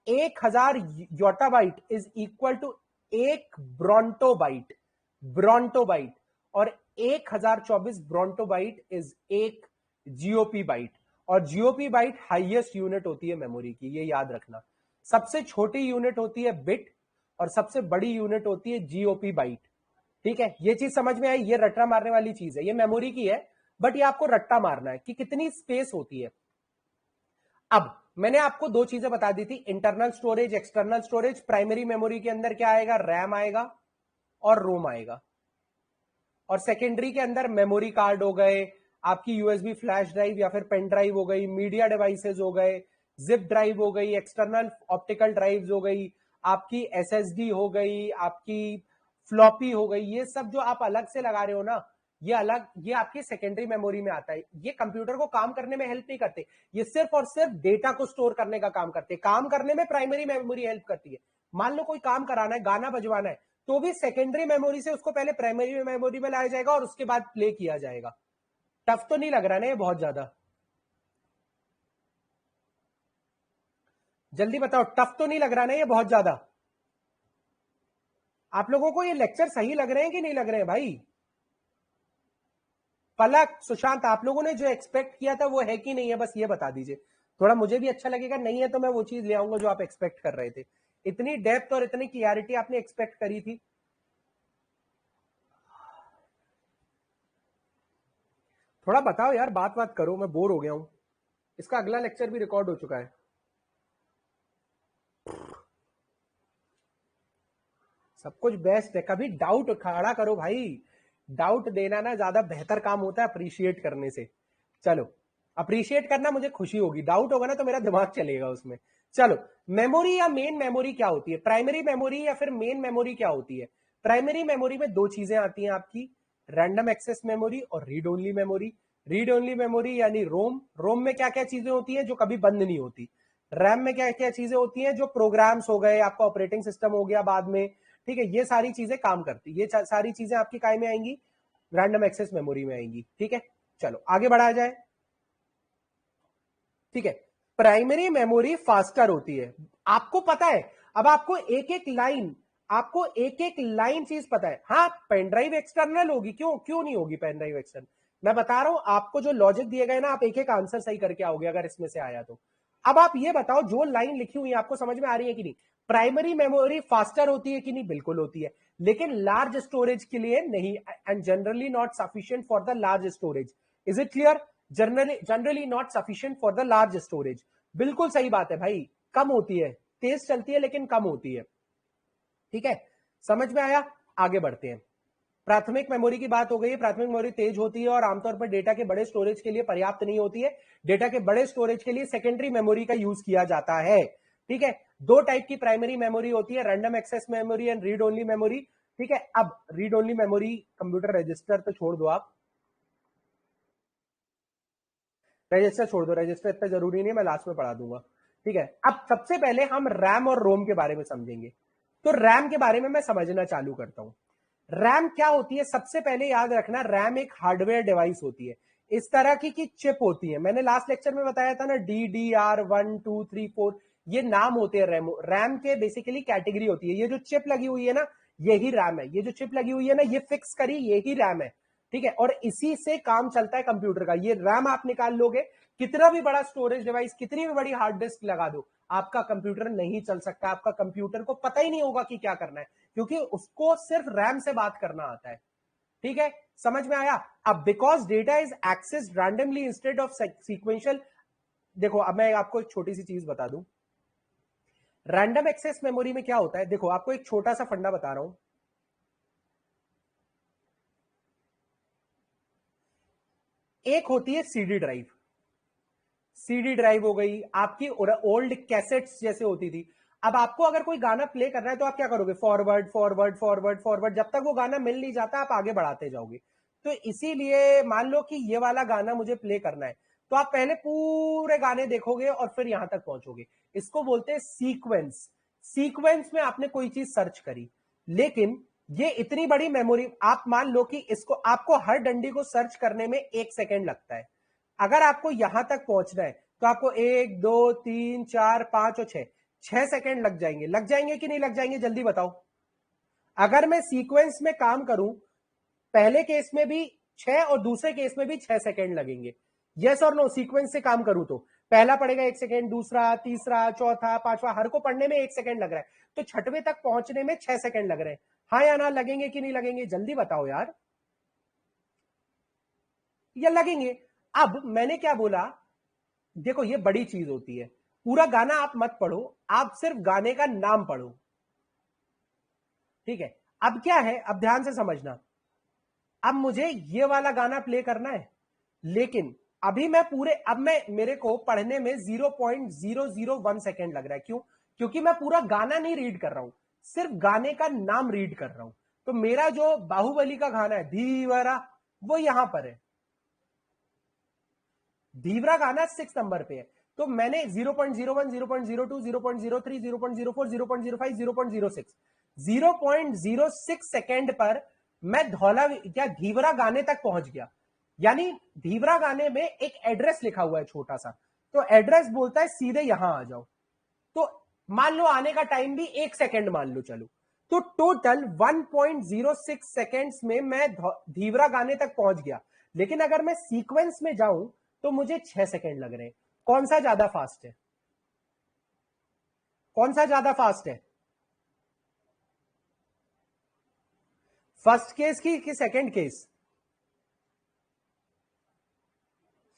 1000 yottabyte is equal to 1 brontobyte, brontobyte. और 1024 ब्रॉन्टोबाइट इज 1 GOP बाइट। और जीओपी बाइट हाईएस्ट यूनिट होती है मेमोरी की, ये याद रखना। सबसे छोटी यूनिट होती है बिट और सबसे बड़ी यूनिट होती है जीओपी बाइट। ठीक है, ये चीज समझ में आई? ये रट्टा मारने वाली चीज है, ये मेमोरी की है, बट ये आपको रट्टा मारना है कि कितनी स्पेस होती है। अब मैंने आपको दो चीजें बता दी थी, internal storage, external storage. Primary memory के अंदर क्या आएगा? रैम आएगा और रोम आएगा। और सेकेंडरी के अंदर मेमोरी कार्ड हो गए, आपकी यूएसबी फ्लैश ड्राइव या फिर पेन ड्राइव हो गई, मीडिया डिवाइसेस हो गए, जिप ड्राइव हो गई, एक्सटर्नल ऑप्टिकल ड्राइव्स हो गई, आपकी एसएसडी हो गई, आपकी फ्लॉपी हो गई। ये सब जो आप अलग से लगा रहे हो ना, ये अलग, ये आपकी सेकेंडरी मेमोरी में आता है। ये कंप्यूटर को काम करने में हेल्प नहीं करते, ये सिर्फ और सिर्फ डेटा को स्टोर करने का काम करते हैं। काम करने में प्राइमरी मेमोरी हेल्प करती है। मान लो कोई काम कराना है, गाना बजवाना है, तो भी सेकेंडरी मेमोरी से उसको पहले प्राइमरी मेमोरी में लाया जाएगा और उसके बाद प्ले किया जाएगा। टफ तो नहीं लग रहा ना ये बहुत ज्यादा? जल्दी बताओ, टफ तो नहीं लग रहा ना ये बहुत ज्यादा? आप लोगों को ये लेक्चर सही लग रहे हैं कि नहीं लग रहे हैं भाई? पलक, सुशांत, आप लोगों ने जो एक्सपेक्ट किया था वो है कि नहीं है, बस ये बता दीजिए। थोड़ा मुझे भी अच्छा लगेगा। नहीं है तो मैं वो चीज ले आऊंगा जो आप एक्सपेक्ट कर रहे थे। इतनी डेप्थ और इतनी क्लियरिटी आपने एक्सपेक्ट करी थी। थोड़ा बताओ यार, बात बात करो, मैं बोर हो गया हूं। इसका अगला लेक्चर भी रिकॉर्ड हो चुका है। सब कुछ बेस्ट है, कभी डाउट खड़ा करो भाई। डाउट देना ना ज्यादा बेहतर काम होता है अप्रिशिएट करने से। चलो, अप्रिशिएट करना मुझे खुशी होगी, डाउट होगा ना तो मेरा दिमाग चलेगा उसमें। चलो, मेमोरी या मेन मेमोरी क्या होती है? प्राइमरी मेमोरी या फिर मेन मेमोरी क्या होती है? प्राइमरी मेमोरी में दो चीजें आती हैं आपकी, रैंडम एक्सेस मेमोरी और read only memory. Read only memory यानी रोम। रोम में क्या क्या चीजें होती हैं जो कभी बंद नहीं होती? रैम में क्या क्या चीजें होती हैं? जो प्रोग्राम्स हो गए, आपका ऑपरेटिंग सिस्टम हो गया बाद में, ठीक है, ये सारी चीजें काम करती, ये सारी चीजें आपकी काय में आएंगी? रैंडम एक्सेस मेमोरी में आएंगी। ठीक है, चलो आगे बढ़ाया जाए। ठीक है, प्राइमरी मेमोरी फास्टर होती है, आपको पता है। अब आपको एक एक लाइन, आपको एक एक लाइन चीज पता है। हाँ, पेन ड्राइव एक्सटर्नल होगी, क्यों क्यों नहीं होगी पेन ड्राइव एक्सटर्नल? मैं बता रहा हूं आपको, जो लॉजिक दिए गए ना, आप एक एक आंसर सही करके आओगे अगर इसमें से आया तो। अब आप ये बताओ, जो लाइन लिखी हुई है आपको समझ में आ रही है कि नहीं? प्राइमरी मेमोरी फास्टर होती है कि नहीं? बिल्कुल होती है, लेकिन लार्ज स्टोरेज के लिए नहीं, and generally not sufficient for the large storage. Is it clear? Generally not sufficient for the large storage. बिल्कुल सही बात है भाई, कम होती है, तेज चलती है लेकिन कम होती है। ठीक है, समझ में आया? आगे बढ़ते हैं। प्राथमिक मेमोरी की बात हो गई है। प्राथमिक मेमोरी तेज होती है और आमतौर पर डेटा के बड़े स्टोरेज के लिए पर्याप्त नहीं होती है। डेटा के बड़े स्टोरेज के लिए सेकेंडरी मेमोरी का यूज किया जाता है। ठीक है, दो टाइप की प्राइमरी मेमोरी होती है, random access memory and read only memory. ठीक है, अब read only memory, computer register तो छोड़ दो आप, रजिस्टर छोड़ दो, रजिस्टर इतना जरूरी नहीं है, मैं लास्ट में पढ़ा दूंगा। ठीक है, अब सबसे पहले हम रैम और रोम के बारे में समझेंगे। तो रैम के बारे में मैं समझना चालू करता हूं। रैम क्या होती है? सबसे पहले याद रखना, रैम एक हार्डवेयर डिवाइस होती है। इस तरह की चिप होती है, मैंने लास्ट लेक्चर में बताया था ना, DDR1 2 3 4, ये नाम होते हैं रैम। रैम के बेसिकली कैटेगरी होती है। ये जो चिप लगी हुई है ना, यही रैम है। ये जो चिप लगी हुई है ना, ये फिक्स करी, यही रैम है। ठीक है, और इसी से काम चलता है कंप्यूटर का। ये रैम आप निकाल लोगे, कितना भी बड़ा स्टोरेज डिवाइस, कितनी भी बड़ी हार्ड डिस्क लगा दो, आपका कंप्यूटर नहीं चल सकता। आपका कंप्यूटर को पता ही नहीं होगा कि क्या करना है, क्योंकि उसको सिर्फ रैम से बात करना आता है। ठीक है, समझ में आया? अब because data is accessed randomly instead of sequential. देखो, अब मैं आपको एक छोटी सी चीज बता दूं, रैंडम एक्सेस मेमोरी में क्या होता है। देखो, आपको एक छोटा सा फंडा बता रहा हूं। एक होती है सीडी ड्राइव। सीडी ड्राइव हो गई आपकी, ओल्ड कैसेट्स जैसे होती थी। अब आपको अगर कोई गाना प्ले करना है तो आप क्या करोगे? फॉरवर्ड फॉरवर्ड फॉरवर्ड फॉरवर्ड, जब तक वो गाना मिल नहीं जाता आप आगे बढ़ाते जाओगे। तो इसीलिए मान लो कि ये वाला गाना मुझे प्ले करना है, तो आप पहले पूरे गाने देखोगे और फिर यहां तक पहुंचोगे। इसको बोलते हैं सीक्वेंस। सीक्वेंस में आपने कोई चीज सर्च करी, लेकिन ये इतनी बड़ी मेमोरी, आप मान लो कि इसको, आपको हर डंडी को सर्च करने में 1 सेकेंड लगता है। अगर आपको यहां तक पहुंचना है तो आपको 1 2 3 4 5 और 6 सेकेंड लग जाएंगे। लग जाएंगे कि नहीं लग जाएंगे? जल्दी बताओ। अगर मैं सीक्वेंस में काम करूं, पहले केस में भी 6 और दूसरे केस में भी 6 सेकेंड लगेंगे। यस और नो सीक्वेंस से काम करूं तो पहला पड़ेगा 1 सेकेंड, दूसरा, तीसरा, चौथा, पांचवा, हर को पढ़ने में 1 सेकेंड लग रहा है, तो छठवें तक पहुंचने में 6 सेकेंड लग रहे हैं। हाँ या ना लगेंगे कि नहीं लगेंगे, जल्दी बताओ यार। या लगेंगे। अब मैंने क्या बोला, देखो ये बड़ी चीज होती है, पूरा गाना आप मत पढ़ो, आप सिर्फ गाने का नाम पढ़ो, ठीक है। अब क्या है, अब ध्यान से समझना, अब मुझे ये वाला गाना प्ले करना है, लेकिन अभी मैं पूरे, अब मैं, मेरे को पढ़ने में 0.001 सेकेंड लग रहा है। क्यों? क्योंकि मैं पूरा गाना नहीं रीड कर रहा हूं, सिर्फ गाने का नाम रीड कर रहा हूं। तो मेरा जो बाहुबली का गाना है धीवरा, वो यहां पर है, धीवरा गाना 6 नंबर पे है। तो मैंने 0.01, 0.02, 0.03, 0.04, 0.05, 0.06, 0.06 सेकेंड पर मैं धौला क्या धीवरा गाने तक पहुंच गया। यानी धीवरा गाने में एक एड्रेस लिखा हुआ है छोटा सा, तो एड्रेस बोलता है सीधे यहां आ जाओ। तो मान लो आने का टाइम भी 1 सेकेंड मान लो, चलो, तो टोटल 1.06 सेकेंड्स में मैं धीवरा गाने तक पहुंच गया। लेकिन अगर मैं सीक्वेंस में जाऊं तो मुझे 6 सेकेंड लग रहे हैं। कौन सा ज्यादा फास्ट है? कौन सा ज्यादा फास्ट है? फर्स्ट केस की सेकेंड केस?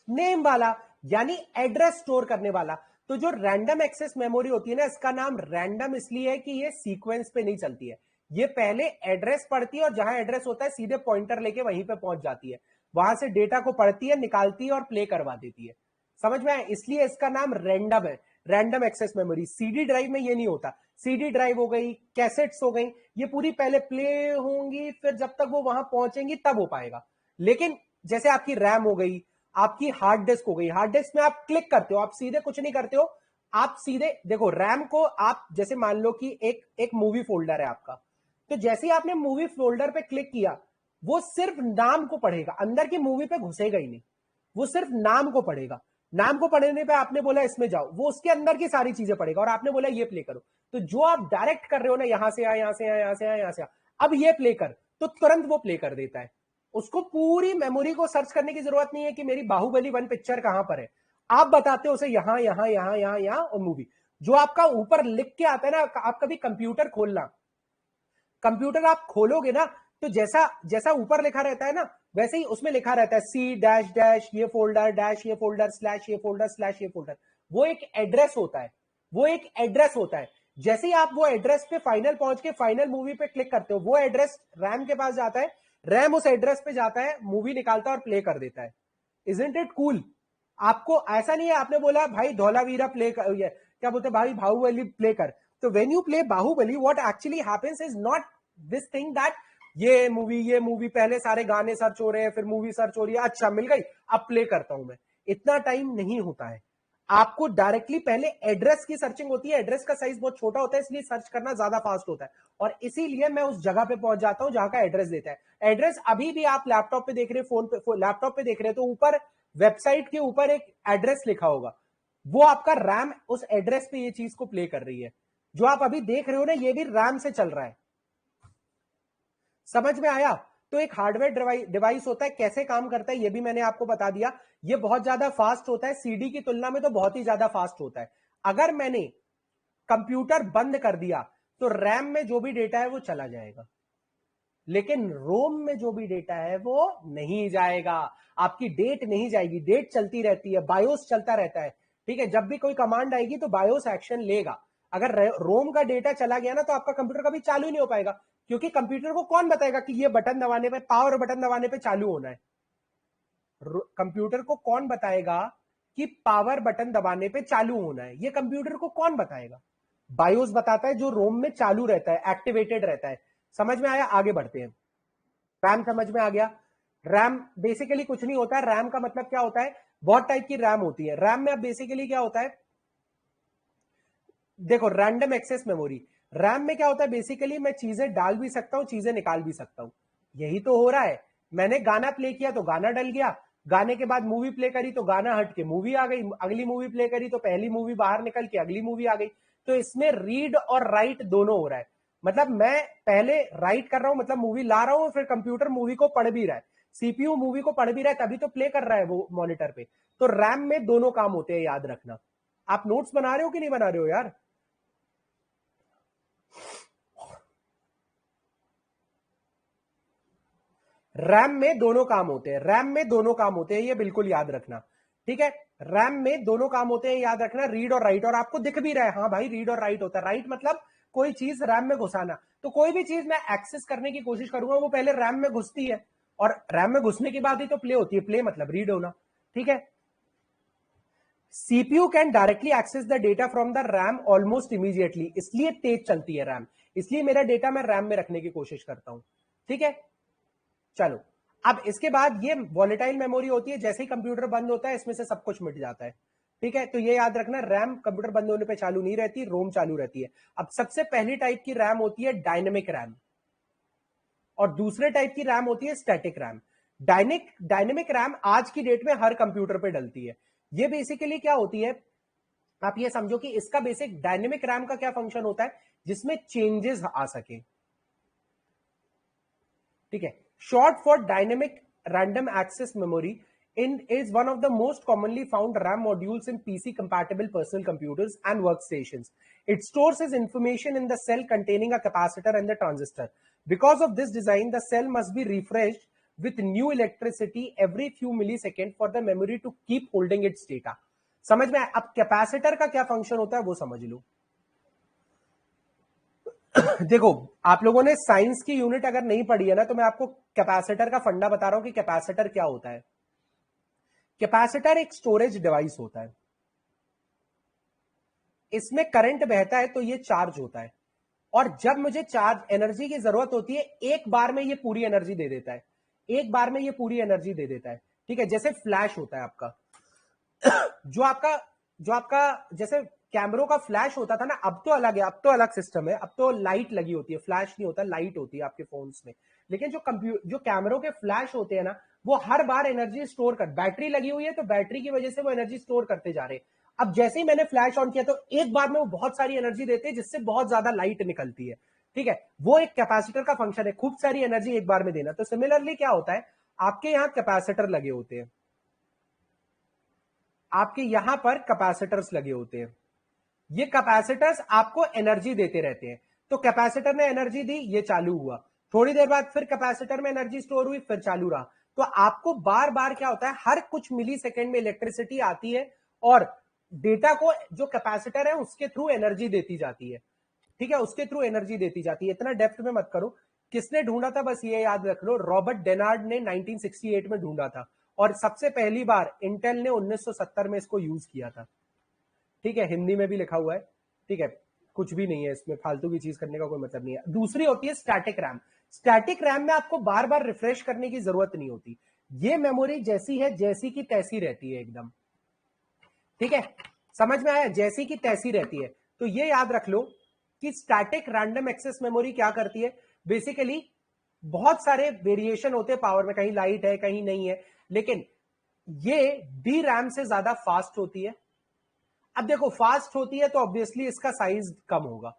नेम वाला, यानी एड्रेस स्टोर करने वाला। तो जो रैंडम एक्सेस मेमोरी होती है ना, इसका नाम रैंडम इसलिए है कि ये सीक्वेंस पे नहीं चलती है, ये पहले एड्रेस पढ़ती है और जहां एड्रेस होता है सीधे पॉइंटर लेके वहीं पे पहुंच जाती है, वहां से डेटा को पढ़ती है, निकालती है और प्ले करवा देती है। समझ में आया? इसलिए इसका नाम रैंडम है, random access memory. CD drive में ये नहीं होता। सीडी ड्राइव हो गई, कैसेट्स हो गई, ये पूरी पहले प्ले होंगी, फिर जब तक वो वहां पहुंचेंगी तब हो पाएगा। लेकिन जैसे आपकी रैम हो गई, आपकी हार्ड डिस्क हो गई, हार्ड डिस्क में आप क्लिक करते हो, आप सीधे कुछ नहीं करते हो, आप सीधे देखो रैम को आप जैसे मान लो कि एक मूवी फोल्डर है आपका, तो जैसे ही आपने मूवी फोल्डर पे क्लिक किया, वो सिर्फ नाम को पढ़ेगा, अंदर की मूवी पे घुसेगा ही नहीं, वो सिर्फ नाम को पढ़ेगा। नाम को पढ़ने पे आपने बोला इसमें जाओ, वो उसके अंदर की सारी चीजें पढ़ेगा, और आपने बोला ये प्ले करो, तो जो आप डायरेक्ट कर रहे हो ना, यहां से आ, यहां से आ, यहां से आ, यहां से आ, अब ये प्ले कर, तो तुरंत वो प्ले कर देता है। उसको पूरी मेमोरी को सर्च करने की जरूरत नहीं है कि मेरी बाहुबली 1 पिक्चर कहां पर है। आप बताते हो उसे यहां यहां यहां यहां यहां, और मूवी जो आपका ऊपर लिख के आता है ना, आप कभी कंप्यूटर खोलना, कंप्यूटर आप खोलोगे ना, तो जैसा जैसा ऊपर लिखा रहता है ना, वैसे ही उसमें लिखा रहता है सी डैश डैश ये फोल्डर डैश ये फोल्डर स्लैश ये फोल्डर स्लैश ये फोल्डर। वो एक एड्रेस होता है, वो एक एड्रेस होता है। जैसे ही आप वो एड्रेस पे फाइनल पहुंच के फाइनल मूवी पे क्लिक करते हो, वो एड्रेस रैम के पास जाता है, रैम उस एड्रेस पे जाता है, मूवी निकालता है और प्ले कर देता है। Isn't it cool? आपको ऐसा नहीं है, आपने बोला भाई धौलावीरा प्ले कर, क्या बोलते भाई बाहुबली प्ले कर, तो when you play Baahubali what actually happens is not this thing that ये मूवी पहले सारे गाने सर्च हो रहे हैं, फिर मूवी सर्च हो रही है, अच्छा मिल गई अब प्ले करता हूं मैं। इतना टाइम नहीं होता है। आपको डायरेक्टली पहले एड्रेस की सर्चिंग होती है, एड्रेस का साइज बहुत छोटा होता है, इसलिए सर्च करना ज्यादा फास्ट होता है, और इसीलिए मैं उस जगह पे पहुंच जाता हूं जहां का एड्रेस देता है। एड्रेस अभी भी आप लैपटॉप पे देख रहे, फोन पे, लैपटॉप पे देख रहे, तो ऊपर वेबसाइट के ऊपर एक एड्रेस लिखा होगा, वो आपका रैम उस एड्रेस पे ये चीज को प्ले कर रही है। जो आप अभी देख रहे हो ना, ये भी रैम से चल रहा है। समझ में आया? तो एक हार्डवेयर डिवाइस होता है, कैसे काम करता है ये भी मैंने आपको बता दिया। ये बहुत ज्यादा फास्ट होता है, सीडी की तुलना में तो बहुत ही ज्यादा फास्ट होता है। अगर मैंने कंप्यूटर बंद कर दिया तो रैम में जो भी डेटा है वो चला जाएगा, लेकिन रोम में जो भी डेटा है वो नहीं जाएगा। आपकी डेट नहीं जाएगी, डेट चलती रहती है, बायोस चलता रहता है, ठीक है। जब भी कोई कमांड आएगी तो बायोस एक्शन लेगा। अगर रोम का डेटा चला गया ना, तो आपका कंप्यूटर कभी चालू ही नहीं हो पाएगा, क्योंकि कंप्यूटर को कौन बताएगा कि ये बटन दबाने पे, पावर बटन दबाने पे चालू होना है? कंप्यूटर को कौन बताएगा कि पावर बटन दबाने पे चालू होना है? ये कंप्यूटर को कौन बताएगा? बायोस बताता है, जो रोम में चालू रहता है, एक्टिवेटेड रहता है। समझ में आया? आगे बढ़ते हैं। रैम समझ में आ गया। रैम बेसिकली कुछ नहीं होता है। रैम का मतलब क्या होता है? बहुत टाइप की रैम होती है। रैम में अब बेसिकली क्या होता है, देखो रैंडम एक्सेस मेमोरी। रैम में क्या होता है बेसिकली, मैं चीजें डाल भी सकता हूं, चीजें निकाल भी सकता हूं। यही तो हो रहा है। मैंने गाना प्ले किया तो गाना डल गया, गाने के बाद मूवी प्ले करी तो गाना हट के मूवी आ गई, अगली मूवी प्ले करी तो पहली मूवी बाहर निकल के अगली मूवी आ गई। तो इसमें रीड और राइट दोनों हो रहा है। मतलब मैं पहले राइट कर रहा हूं, मतलब मूवी ला रहा हूं, फिर कंप्यूटर मूवी को पढ़ भी रहा है। सीपीयू मूवी को पढ़ भी रहा है तभी तो प्ले कर रहा है वो मॉनिटर पे। तो रैम में दोनों काम होते हैं, याद रखना। आप नोट्स बना रहे हो कि नहीं बना रहे हो यार? रैम में दोनों काम होते हैं, रैम में दोनों काम होते हैं, ये बिल्कुल याद रखना, ठीक है। रैम में दोनों काम होते हैं, याद रखना, रीड और राइट। और आपको दिख भी रहा है, हाँ भाई रीड और राइट होता है। राइट मतलब कोई चीज रैम में घुसाना। तो कोई भी चीज मैं एक्सेस करने की कोशिश करूंगा वो पहले रैम में घुसती है, और रैम में घुसने के बाद ही तो प्ले होती है। प्ले मतलब रीड होना, ठीक है। CPU can directly access the data from the RAM almost immediately, इसलिए तेज चलती है रैम, इसलिए मेरा डेटा मैं रैम में रखने की कोशिश करता हूं, ठीक है। चलो, अब इसके बाद ये वॉलेटाइल मेमोरी होती है, जैसे ही कंप्यूटर बंद होता है इसमें से सब कुछ मिट जाता है, ठीक है। तो ये याद रखना, रैम कंप्यूटर बंद होने पे चालू नहीं रहती, रोम चालू रहती है। अब सबसे पहली टाइप की रैम होती है डायनेमिक रैम, और दूसरे टाइप की रैम होती है स्टैटिक रैम। डायनेमिक रैम आज की डेट में हर कंप्यूटर पे डलती है। ये बेसिकली क्या होती है, आप ये समझो कि इसका बेसिक डायनेमिक रैम का क्या फंक्शन होता है, जिसमें चेंजेस आ सके, ठीक है। Short for dynamic random access memory in is one of the most commonly found RAM modules in PC compatible personal computers and workstations. It stores its information in the cell containing a capacitor and the transistor. Because of this design, the cell must be refreshed with new electricity every few milliseconds for the memory to keep holding its data. समझ में? अब capacitor का क्या function होता है वो समझ लो। देखो, आप लोगों ने साइंस की यूनिट अगर नहीं पढ़ी है ना, तो मैं आपको कैपेसिटर का फंडा बता रहा हूं कि कैपेसिटर क्या होता है। कैपेसिटर एक स्टोरेज डिवाइस होता है, इसमें करंट बहता है तो ये चार्ज होता है, और जब मुझे चार्ज एनर्जी की जरूरत होती है, एक बार में ये पूरी एनर्जी दे देता है, एक बार में ये पूरी एनर्जी दे देता है, ठीक है। जैसे फ्लैश होता है आपका, जो आपका जैसे कैमरों का फ्लैश होता था ना, अब तो अलग है, अब तो अलग सिस्टम है, अब तो लाइट लगी होती है, फ्लैश नहीं होता, लाइट होती है आपके फोन्स में। लेकिन जो कैमरों के फ्लैश होते हैं ना, वो हर बार एनर्जी स्टोर कर, बैटरी लगी हुई है तो बैटरी की वजह से वो एनर्जी स्टोर करते जा रहे हैं। अब जैसे ही मैंने फ्लैश ऑन किया तो एक बार में वो बहुत सारी एनर्जी देते हैं, जिससे बहुत ज्यादा लाइट निकलती है, ठीक है। वो एक कैपेसिटर का फंक्शन है, खूब सारी एनर्जी एक बार में देना। तो सिमिलरली क्या होता है, आपके यहां कैपेसिटर लगे होते हैं, आपके यहां पर कैपेसिटर्स लगे होते हैं, ये कैपेसिटर्स आपको एनर्जी देते रहते हैं। तो कैपेसिटर ने एनर्जी दी, ये चालू हुआ, थोड़ी देर बाद फिर कैपेसिटर में एनर्जी स्टोर हुई, फिर चालू रहा। तो आपको बार बार क्या होता है, हर कुछ मिली सेकेंड में इलेक्ट्रिसिटी आती है, और डेटा को जो कैपेसिटर है उसके थ्रू एनर्जी देती जाती है, ठीक है, उसके थ्रू एनर्जी देती जाती है। इतना डेप्थ में मत करो। किसने ढूंढा था, बस ये याद रख लो, रॉबर्ट डेनार्ड ने 1968 में ढूंढा था, और सबसे पहली बार इंटेल ने 1970 में इसको यूज किया था, ठीक है। हिंदी में भी लिखा हुआ है, ठीक है, कुछ भी नहीं है इसमें, फालतू की चीज करने का कोई मतलब नहीं है। दूसरी होती है स्टैटिक रैम। स्टैटिक रैम में आपको बार बार रिफ्रेश करने की जरूरत नहीं होती, ये मेमोरी जैसी है जैसी की तैसी रहती है एकदम, ठीक है। समझ में आया, जैसी की तैसी रहती है। तो ये याद रख लो कि स्टैटिक रैंडम एक्सेस मेमोरी क्या करती है, बेसिकली बहुत सारे वेरिएशन होते हैं पावर में, कहीं लाइट है कहीं नहीं है, लेकिन ये डी रैम से ज्यादा फास्ट होती है। अब देखो, फास्ट होती है तो ऑब्वियसली इसका साइज कम होगा,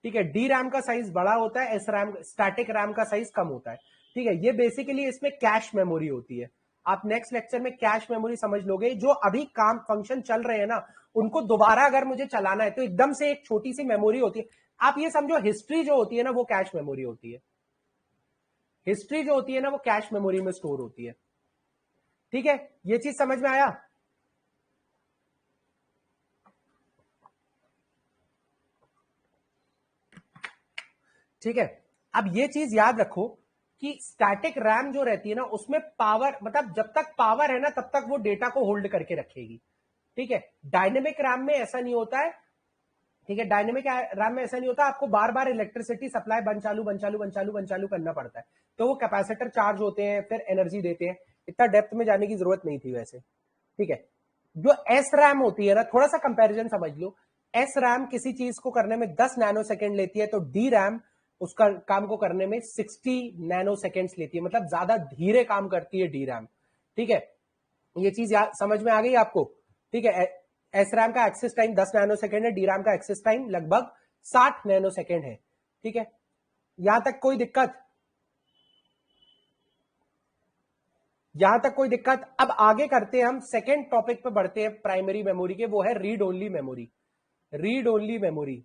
ठीक है। डी रैम का साइज बड़ा होता है, एस रैम स्टैटिक रैम का साइज कम होता है, ठीक है। ये बेसिकली इसमें कैश मेमोरी होती है। आप नेक्स्ट लेक्चर में कैश मेमोरी समझ लोगे। जो अभी काम फंक्शन चल रहे हैं ना, उनको दोबारा अगर मुझे चलाना है तो एकदम से एक छोटी सी मेमोरी होती है। आप ये समझो, हिस्ट्री जो होती है ना वो कैश मेमोरी होती है, हिस्ट्री जो होती है ना वो कैश मेमोरी में स्टोर होती है, ठीक है। ये चीज समझ में आया? ठीक है। अब ये चीज याद रखो कि स्टैटिक रैम जो रहती है ना, उसमें पावर, मतलब जब तक पावर है ना तब तक वो डेटा को होल्ड करके रखेगी, ठीक है। डायनेमिक रैम में ऐसा नहीं होता है, ठीक है। डायनेमिक रैम में ऐसा नहीं होता, आपको बार बार इलेक्ट्रिसिटी सप्लाई बंद चालू बंद चालू बंद चालू बंद चालू करना पड़ता है। तो वो कैपेसिटर चार्ज होते हैं, फिर एनर्जी देते हैं। इतना डेप्थ में जाने की जरूरत नहीं थी वैसे, ठीक है। जो एस रैम होती है ना, थोड़ा सा कंपैरिजन समझ लो। एस रैम किसी चीज को करने में 10 नैनो सेकेंड लेती है, तो डी रैम उसका काम को करने में 60 नैनो सेकेंड्स लेती है, मतलब ज्यादा धीरे काम करती है डी रैम, ठीक है। ये चीज समझ में आ गई आपको, ठीक है। एस रैम का एक्सेस टाइम 10 नैनो सेकेंड है, डी रैम का एक्सेस टाइम लगभग 60 नैनो सेकेंड है, ठीक है। यहां तक कोई दिक्कत? यहां तक कोई दिक्कत? अब आगे करते हैं, हम सेकेंड टॉपिक पे बढ़ते हैं प्राइमरी मेमोरी के, वो है read only memory. Read only memory.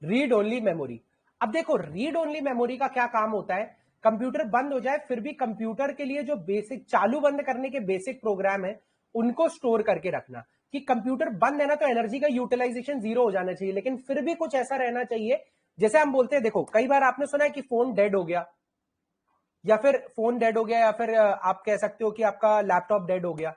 Read only memory. अब देखो, रीड ओनली मेमोरी का क्या काम होता है, कंप्यूटर बंद हो जाए फिर भी कंप्यूटर के लिए जो बेसिक चालू बंद करने के बेसिक प्रोग्राम है उनको स्टोर करके रखना। कि कंप्यूटर बंद है ना, तो एनर्जी का यूटिलाइजेशन 0 हो जाना चाहिए, लेकिन फिर भी कुछ ऐसा रहना चाहिए। जैसे हम बोलते हैं, देखो कई बार आपने सुना है कि फोन डेड हो गया, या फिर फोन डेड हो गया, या फिर आप कह सकते हो कि आपका लैपटॉप डेड हो गया।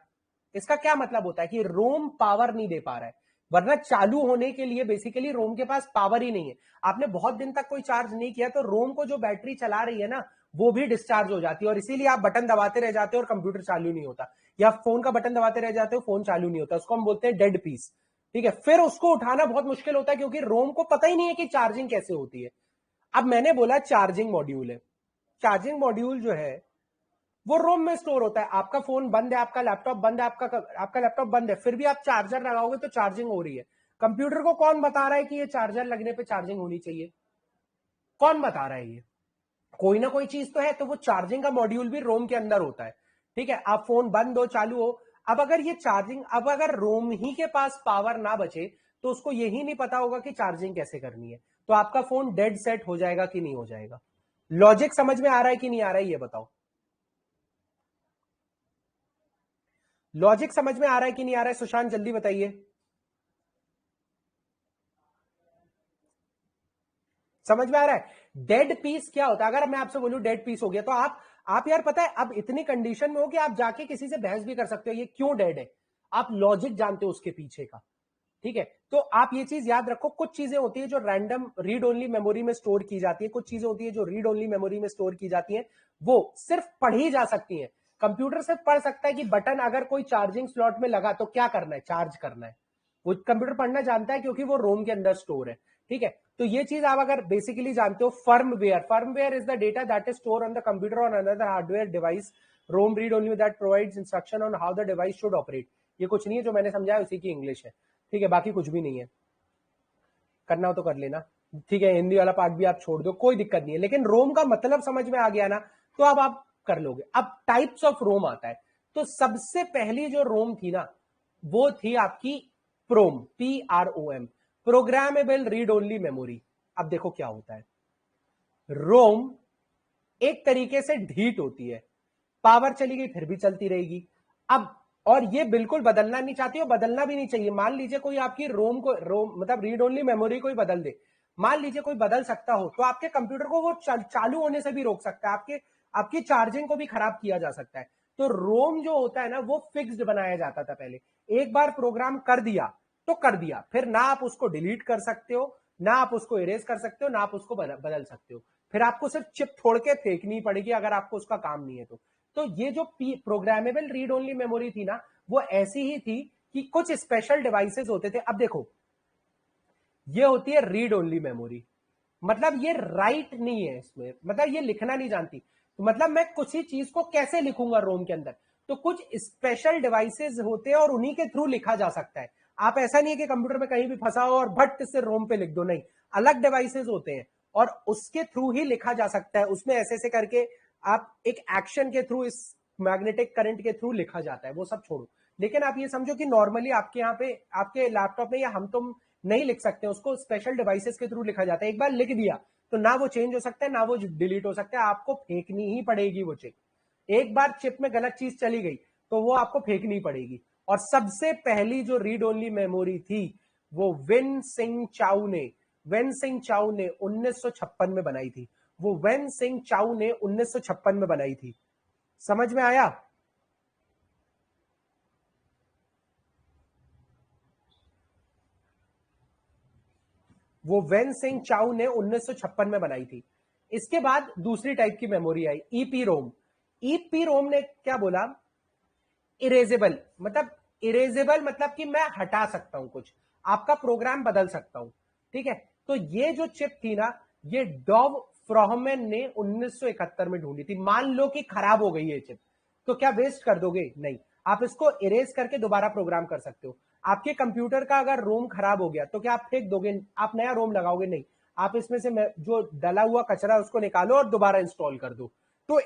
इसका क्या मतलब होता है कि रोम पावर नहीं दे पा रहा है, वरना चालू होने के लिए बेसिकली रोम के पास पावर ही नहीं है। आपने बहुत दिन तक कोई चार्ज नहीं किया तो रोम को जो बैटरी चला रही है ना, वो भी डिस्चार्ज हो जाती है, और इसीलिए आप बटन दबाते रह जाते हो और कंप्यूटर चालू नहीं होता, या फोन का बटन दबाते रह जाते हो, फोन चालू नहीं होता। उसको हम बोलते हैं डेड पीस। ठीक है, फिर उसको उठाना बहुत मुश्किल होता है, क्योंकि रोम को पता ही नहीं है कि चार्जिंग कैसे होती है। अब मैंने बोला चार्जिंग मॉड्यूल है। चार्जिंग मॉड्यूल जो है वो रोम में स्टोर होता है। आपका फोन बंद है, आपका लैपटॉप बंद है, आपका लैपटॉप बंद है, फिर भी आप चार्जर लगाओगे तो चार्जिंग हो रही है। कंप्यूटर को कौन बता रहा है कि ये चार्जर लगने पे चार्जिंग होनी चाहिए? कौन बता रहा है ये? कोई ना कोई चीज तो है, तो वो चार्जिंग का मॉड्यूल भी रोम के अंदर होता है। ठीक है, आप फोन बंद हो चालू हो, अब अगर ये चार्जिंग, अब अगर रोम ही के पास पावर ना बचे तो उसको यही नहीं पता होगा कि चार्जिंग कैसे करनी है, तो आपका फोन डेड सेट हो जाएगा कि नहीं हो जाएगा। लॉजिक समझ में आ रहा है कि नहीं आ रहा है, ये बताओ। लॉजिक समझ में आ रहा है कि नहीं आ रहा है, सुशांत जल्दी बताइए। समझ में आ रहा है? डेड पीस क्या होता है? अगर मैं आपसे बोलूं डेड पीस हो गया, तो आप यार पता है, अब इतनी कंडीशन में हो कि आप जाके किसी से बहस भी कर सकते हो ये क्यों डेड है। आप लॉजिक जानते हो उसके पीछे का। ठीक है, तो आप ये चीज याद रखो, कुछ चीजें होती है जो रैंडम रीड ओनली मेमोरी में स्टोर की जाती है, कुछ चीजें होती है जो रीड ओनली मेमोरी में स्टोर की जाती है, वो सिर्फ पढ़ी जा सकती है। कंप्यूटर सिर्फ पढ़ सकता है कि बटन अगर कोई चार्जिंग स्लॉट में लगा तो क्या करना है, चार्ज करना है। वो कंप्यूटर पढ़ना जानता है क्योंकि वो रोम के अंदर स्टोर है। ठीक है, तो ये चीज आप अगर बेसिकली जानते हो, firmware is the data that is store on the computer on another hardware device. ROM read only that provides instruction on how the device should operate. ये कुछ नहीं है, जो मैंने समझाया उसी की इंग्लिश है। ठीक है, बाकी कुछ भी नहीं है, करना हो तो कर लेना। ठीक है, हिंदी वाला पार्ट भी आप छोड़ दो, कोई दिक्कत नहीं है, लेकिन रोम का मतलब समझ में आ गया ना, तो अब आप कर लोगे। अब टाइप्स ऑफ रोम आता है, तो सबसे पहली जो रोम थी ना, वो थी आपकी प्रोम, PROM, programmable read only memory. अब देखो क्या होता है, रोम एक तरीके से ढीट होती है, पावर चली गई फिर भी चलती रहेगी। अब और ये बिल्कुल बदलना नहीं चाहती और बदलना भी नहीं चाहिए। मान लीजिए कोई आपकी रोम मतलब रीड ओनली मेमोरी कोई बदल दे, मान लीजिए कोई बदल सकता हो, तो आपके कंप्यूटर को वो चालू होने से भी रोक सकता है, आपकी चार्जिंग को भी खराब किया जा सकता है। तो रोम जो होता है ना, वो फिक्स्ड बनाया जाता था पहले। एक बार प्रोग्राम कर दिया तो कर दिया, फिर ना आप उसको डिलीट कर सकते हो, ना आप उसको इरेज कर सकते हो, ना आप उसको बदल सकते हो। फिर आपको सिर्फ चिप छोड़ के फेंकनी पड़ेगी अगर आपको उसका काम नहीं है तो ये जो प्रोग्रामेबल रीड ओनली मेमोरी थी ना, वो ऐसी ही थी कि कुछ स्पेशल डिवाइसेस होते थे। अब देखो, ये होती है रीड ओनली मेमोरी, मतलब ये राइट नहीं है इसमें, मतलब ये लिखना नहीं जानती। तो मतलब मैं कुछ ही चीज को कैसे लिखूंगा रोम के अंदर, तो कुछ स्पेशल डिवाइसेस होते हैं और उन्हीं के थ्रू लिखा जा सकता है। आप ऐसा नहीं है कि कंप्यूटर में कहीं भी फंसा हो और भट्ट से रोम पे लिख दो, नहीं, अलग डिवाइसेस होते हैं और उसके थ्रू ही लिखा जा सकता है। उसमें ऐसे ऐसे करके आप एक एक्शन के थ्रू, इस मैग्नेटिक करंट के थ्रू लिखा जाता है, वो सब छोड़ो। लेकिन आप ये समझो कि नॉर्मली आपके यहाँ पे आपके लैपटॉप में या हम तुम नहीं लिख सकते, उसको स्पेशल डिवाइसेस के थ्रू लिखा जाता है। एक बार लिख दिया तो ना वो चेंज हो सकता है, ना वो डिलीट हो सकता है, आपको फेंकनी ही पड़ेगी वो चिप। एक बार चिप में गलत चीज चली गई तो वो आपको फेंकनी पड़ेगी। और सबसे पहली जो रीड ओनली मेमोरी थी, वो वेन सिंह चाउ ने 1956 में बनाई थी। वो वेन सिंह चाउ ने 1956 में बनाई थी। समझ में आया? वो वेन सिंह चाउ ने 1956 में बनाई थी। इसके बाद दूसरी टाइप की मेमोरी आई, ईपी रोम। ईपी रोम ने क्या बोला, इरेजेबल, मतलब कि मैं हटा सकता हूं कुछ, आपका प्रोग्राम बदल सकता हूं। ठीक है, तो ये जो चिप थी ना, ये डॉव फ्रोहमैन ने 1971 में ढूंढी थी। मान लो कि खराब हो गई ये चिप, तो क्या वेस्ट कर दोगे? नहीं। आप इसको इरेज करके दोबारा प्रोग्राम कर सकते हो। आपके कंप्यूटर का अगर रोम खराब हो गया तो क्या आप फेंक दोगे? आप नया रोम लगाओगे? नहीं, आप इसमें से जो डला हुआ कचरा है उसको निकालो और दोबारा इंस्टॉल कर दो। तो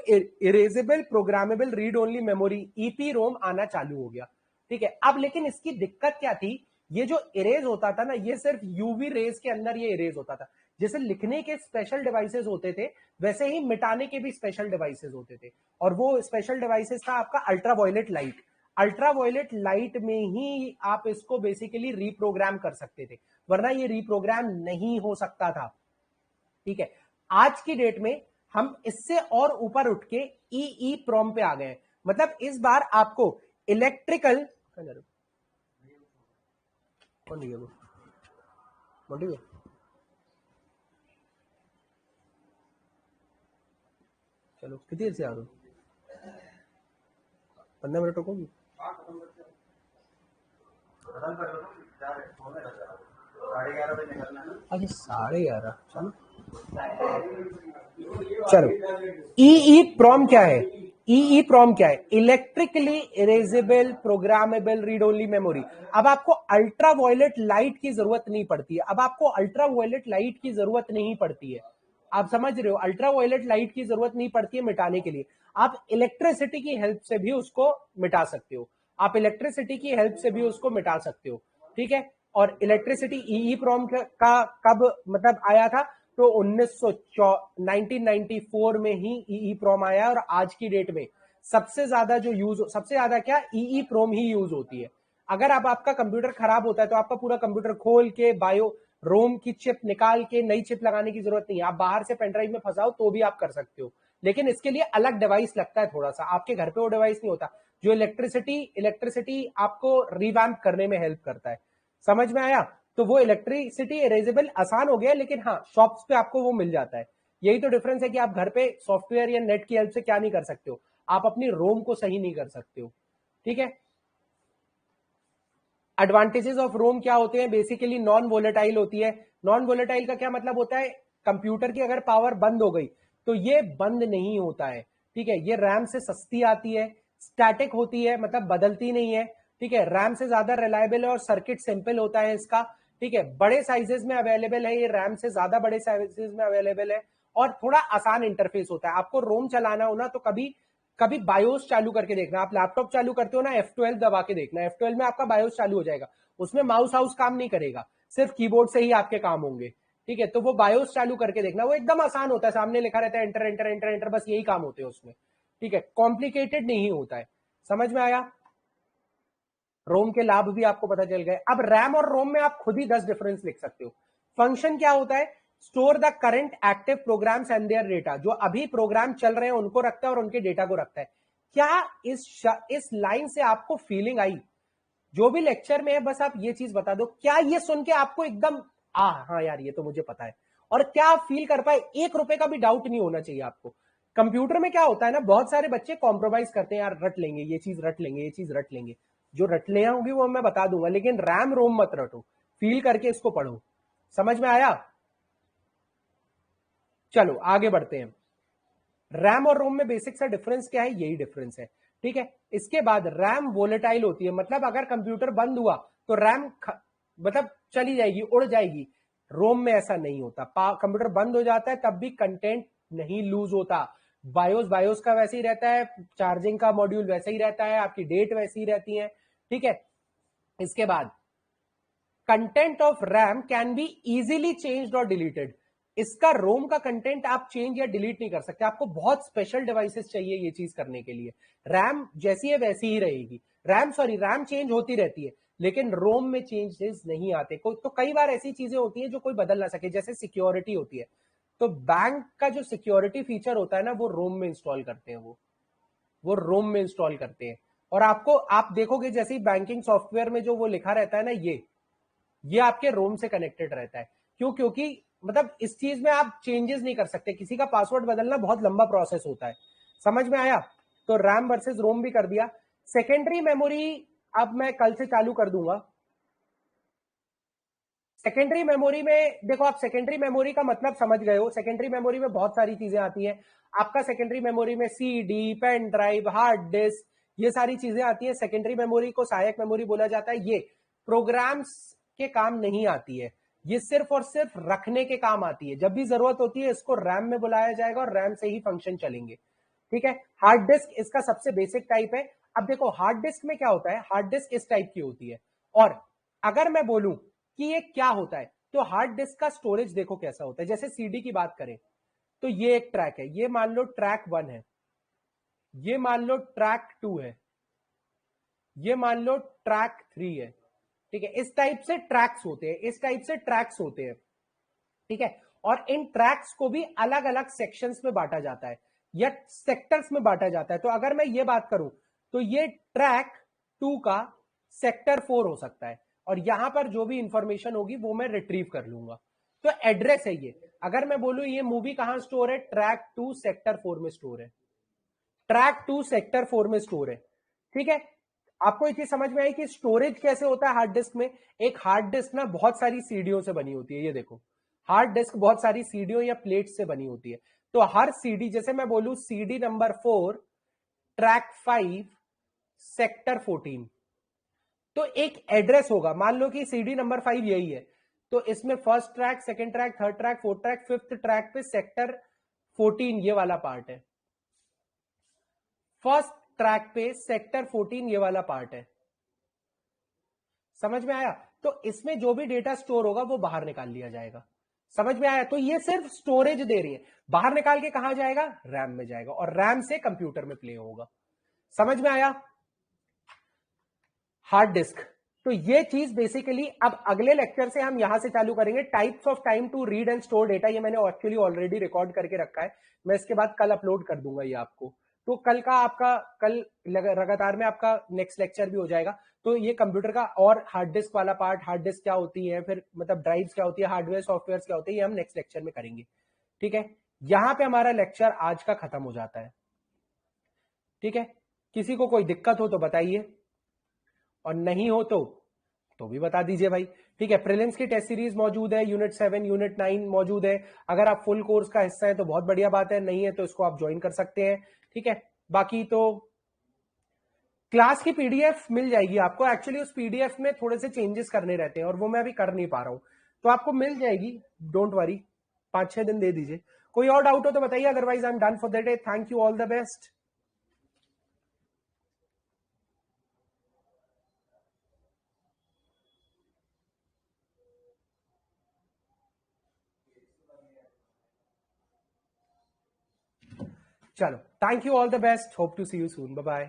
erasable programmable read only memory EP ROM आना चालू हो गया। ठीक है, अब लेकिन इसकी दिक्कत क्या थी, ये जो इरेज होता था ना, ये सिर्फ यूवी रेज के अंदर ये इरेज होता था। जैसे लिखने के स्पेशल डिवाइसेस होते थे, वैसे ही मिटाने के भी स्पेशल डिवाइसेस होते थे। और वो स्पेशल डिवाइसेस था आपका अल्ट्रावायलेट लाइट। अल्ट्रावायलेट लाइट में ही आप इसको बेसिकली रीप्रोग्राम कर सकते थे, वरना ये रीप्रोग्राम नहीं हो सकता था। ठीक है, आज की डेट में हम इससे और ऊपर उठ के ई प्रोम पे आ गए। मतलब इस बार आपको इलेक्ट्रिकल कौन है वो मोटी है? चलो कितनी देर से आ रहे हो? 15 मिनट रुकोगी? अच्छा 11:30, चलो चलो। ई प्रोम क्या है? ई प्रोम क्या है? Electrically erasable programmable read only memory. अब आपको अल्ट्रावायलेट लाइट की जरूरत नहीं पड़ती है। अब आपको अल्ट्रावायलेट लाइट की जरूरत नहीं पड़ती है। आप समझ रहे हो? अल्ट्रावायलेट लाइट की जरूरत नहीं पड़ती है मिटाने के लिए। आप इलेक्ट्रिसिटी की हेल्प से भी उसको मिटा सकते हो। आप इलेक्ट्रिसिटी की हेल्प से भी उसको मिटा सकते हो। ठीक है, और इलेक्ट्रिसिटी ई प्रोम का कब मतलब आया था? तो 1994 में ही ई प्रोम आया। और आज की डेट में सबसे ज्यादा जो सबसे ज्यादा क्या ई प्रोम ही यूज होती है। अगर अब आपका कंप्यूटर खराब होता है तो आपका पूरा कंप्यूटर खोल के बायो रोम की चिप निकाल के नई चिप लगाने की जरूरत नहीं है। आप बाहर से पेनड्राइव में फंसाओ तो भी आप कर सकते हो, लेकिन इसके लिए अलग डिवाइस लगता है थोड़ा सा। आपके घर पे वो डिवाइस नहीं होता जो इलेक्ट्रिसिटी आपको रिवैम्प करने में हेल्प करता है। समझ में आया? तो वो इलेक्ट्रिसिटी इरेजेबल आसान हो गया, लेकिन हाँ शॉप्स पे आपको वो मिल जाता है। यही तो डिफरेंस है कि आप घर पे सॉफ्टवेयर या नेट की हेल्प से क्या नहीं कर सकते हो, आप अपनी रोम को सही नहीं कर सकते हो। ठीक है, एडवांटेजेस ऑफ रोम क्या होते हैं? बेसिकली नॉन वोलेटाइल होती है। नॉन वोलेटाइल का क्या मतलब होता है? कंप्यूटर की अगर पावर बंद हो गई तो ये बंद नहीं होता है। ठीक है, ये रैम से सस्ती आती है, स्टैटिक होती है मतलब बदलती नहीं है। ठीक है, रैम से ज्यादा रिलायबल है और सर्किट सिंपल होता है इसका। ठीक है, बड़े साइजेस में अवेलेबल है, ये रैम से ज्यादा बड़े साइजेस में अवेलेबल है और थोड़ा आसान इंटरफेस होता है। आपको रोम चलाना हो ना तो कभी कभी बायोस चालू करके देखना। आप लैपटॉप चालू करते हो ना, F12 दबा के देखना, F12 में आपका बायोस चालू हो जाएगा। उसमें माउस हाउस काम नहीं करेगा, सिर्फ कीबोर्ड से ही आपके काम होंगे। ठीक है, तो वो बायोस चालू करके देखना, वो एकदम आसान होता है, सामने लिखा रहता है एंटर एंटर एंटर एंटर, बस यही काम होते हैं उसमें। ठीक है, कॉम्प्लिकेटेड नहीं होता है। समझ में आया? रोम के लाभ भी आपको पता चल गए। अब रैम और रोम में आप खुद ही 10 डिफरेंस लिख सकते हो। फंक्शन क्या होता है? Store the current active programs and their data. जो अभी प्रोग्राम चल रहे हैं उनको रखता है और उनके डेटा को रखता है। क्या इस लाइन से आपको फीलिंग आई? जो भी लेक्चर में है बस आप ये चीज बता दो, क्या ये सुन के आपको एकदम हाँ यार ये तो मुझे पता है, और क्या आप फील कर पाए? 1 रुपए का भी डाउट नहीं होना चाहिए आपको। कंप्यूटर में क्या होता है ना, बहुत सारे बच्चे कॉम्प्रोमाइज करते हैं, यार रट लेंगे ये चीज, रट लेंगे ये चीज, रट लेंगे। जो रटने होगी वो मैं बता दूंगा, लेकिन रैम रोम मत रटो, फील करके इसको पढ़ो। समझ में आया? चलो आगे बढ़ते हैं। रैम और रोम में बेसिक सा डिफरेंस क्या है? यही डिफरेंस है। ठीक है, इसके बाद रैम वोलेटाइल होती है, मतलब अगर कंप्यूटर बंद हुआ तो रैम मतलब चली जाएगी, उड़ जाएगी। रोम में ऐसा नहीं होता, कंप्यूटर बंद हो जाता है तब भी कंटेंट नहीं लूज होता। बायोस का वैसे ही रहता है, चार्जिंग का मॉड्यूल वैसे ही रहता है, आपकी डेट वैसी ही रहती है। ठीक है, इसके बाद content of RAM can be easily changed और डिलीटेड। इसका रोम का कंटेंट आप चेंज या डिलीट नहीं कर सकते, आपको बहुत स्पेशल डिवाइसेस चाहिए ये चीज करने के लिए। रैम जैसी है वैसी ही रहेगी, रैम चेंज होती रहती है, लेकिन रोम में चेंजेस नहीं आते। तो कई बार ऐसी चीजें होती है जो कोई बदल ना सके, जैसे सिक्योरिटी होती है, तो बैंक का जो सिक्योरिटी फीचर होता है ना, वो रोम में इंस्टॉल करते हैं, वो रोम में इंस्टॉल करते हैं। और आपको आप देखोगे जैसे ही बैंकिंग सॉफ्टवेयर में जो वो लिखा रहता है ना, ये आपके रोम से कनेक्टेड रहता है। क्यों? क्योंकि मतलब इस चीज में आप चेंजेस नहीं कर सकते, किसी का पासवर्ड बदलना बहुत लंबा प्रोसेस होता है। समझ में आया? तो रैम वर्सेस रोम भी कर दिया। सेकेंडरी मेमोरी अब मैं कल से चालू कर दूंगा। सेकेंडरी मेमोरी में देखो, आप सेकेंडरी मेमोरी का मतलब समझ गए हो। सेकेंडरी मेमोरी में बहुत सारी चीजें आती हैं। आपका सेकेंडरी मेमोरी में CD, pen drive, hard disk, ये सारी चीजें आती है। सेकेंडरी मेमोरी को सहायक मेमोरी बोला जाता है। ये प्रोग्राम्स के काम नहीं आती है, ये सिर्फ और सिर्फ रखने के काम आती है। जब भी जरूरत होती है इसको रैम में बुलाया जाएगा और रैम से ही फंक्शन चलेंगे। ठीक है, हार्ड डिस्क इसका सबसे बेसिक टाइप है। अब देखो हार्ड डिस्क में क्या होता है, हार्ड डिस्क इस टाइप की होती है। और अगर मैं बोलूं कि ये क्या होता है, तो हार्ड डिस्क का स्टोरेज देखो कैसा होता है। जैसे सीडी की बात करें तो ये एक ट्रैक है, ये मान लो ट्रैक 1 है, ये मान लो ट्रैक 2 है, ये मान लो ट्रैक 3 है। ठीक है, इस टाइप से ट्रैक्स होते हैं, इस टाइप से ट्रैक्स होते हैं। ठीक है, और इन ट्रैक्स को भी अलग अलग सेक्शंस में बांटा जाता है या सेक्टर्स में बांटा जाता है। तो अगर मैं ये बात करूं तो ये ट्रैक 2 का सेक्टर 4 हो सकता है, और यहां पर जो भी इंफॉर्मेशन होगी वो मैं रिट्रीव कर लूंगा। तो एड्रेस है ये। अगर मैं बोलूं ये मूवी कहां स्टोर है, ट्रैक 2 सेक्टर 4 में स्टोर है, ट्रैक 2 सेक्टर 4 में स्टोर है। ठीक है, आपको एक चीज समझ में आई कि स्टोरेज कैसे होता है हार्ड डिस्क में। एक हार्ड डिस्क ना बहुत सारी सीडीओ से बनी होती है, ये देखो हार्ड डिस्क बहुत सारी सीडीओ या प्लेट से बनी होती है। तो हर सीडी, जैसे मैं बोलूं सीडी नंबर 4 ट्रैक 5 सेक्टर 14, तो एक एड्रेस होगा। मान लो कि सीडी नंबर 5 यही है, तो इसमें first track, second track, third track, fourth track, fifth track पे सेक्टर 14 ये वाला पार्ट है। फर्स्ट ट्रैक पे सेक्टर 14 ये वाला पार्ट है। समझ में आया? तो इसमें जो भी डेटा स्टोर होगा वो बाहर निकाल लिया जाएगा। समझ में आया? तो ये सिर्फ स्टोरेज दे रही है, बाहर निकाल के कहां जाएगा, रैम में जाएगा, और रैम से कंप्यूटर में प्ले होगा। समझ में आया? Hard disk. तो ये चीज बेसिकली अब अगले लेक्चर से हम यहां से चालू करेंगे, types of time to read and store data. ये मैंने एक्चुअली ऑलरेडी रिकॉर्ड करके रखा है, मैं इसके बाद कल अपलोड कर दूंगा ये आपको। तो कल का आपका, कल लगातार में आपका नेक्स्ट लेक्चर भी हो जाएगा। तो ये कंप्यूटर का और हार्ड डिस्क वाला पार्ट, हार्ड डिस्क क्या होती है, फिर मतलब ड्राइव्स क्या होती है, हार्डवेयर सॉफ्टवेयर क्या होते हैं, ये हम नेक्स्ट लेक्चर में करेंगे। ठीक है, यहां पे हमारा लेक्चर आज का खत्म हो जाता है। ठीक है, किसी को कोई दिक्कत हो तो बताइए, और नहीं हो तो भी बता दीजिए भाई। ठीक है, प्रीलिम्स की टेस्ट सीरीज मौजूद है, यूनिट 7 यूनिट 9 मौजूद है। अगर आप फुल कोर्स का हिस्सा है तो बहुत बढ़िया बात है, नहीं है तो इसको आप ज्वाइन कर सकते हैं। ठीक है, बाकी तो क्लास की पीडीएफ मिल जाएगी आपको। एक्चुअली उस पीडीएफ में थोड़े से चेंजेस करने रहते हैं और वो मैं अभी कर नहीं पा रहा हूं, तो आपको मिल जाएगी, डोंट वरी। 5-6 दिन दे दीजिए। कोई और डाउट हो तो बताइए, otherwise I am done for the day. Thank you, all the best. चलो, thank you, all the best, hope to see you soon, bye bye.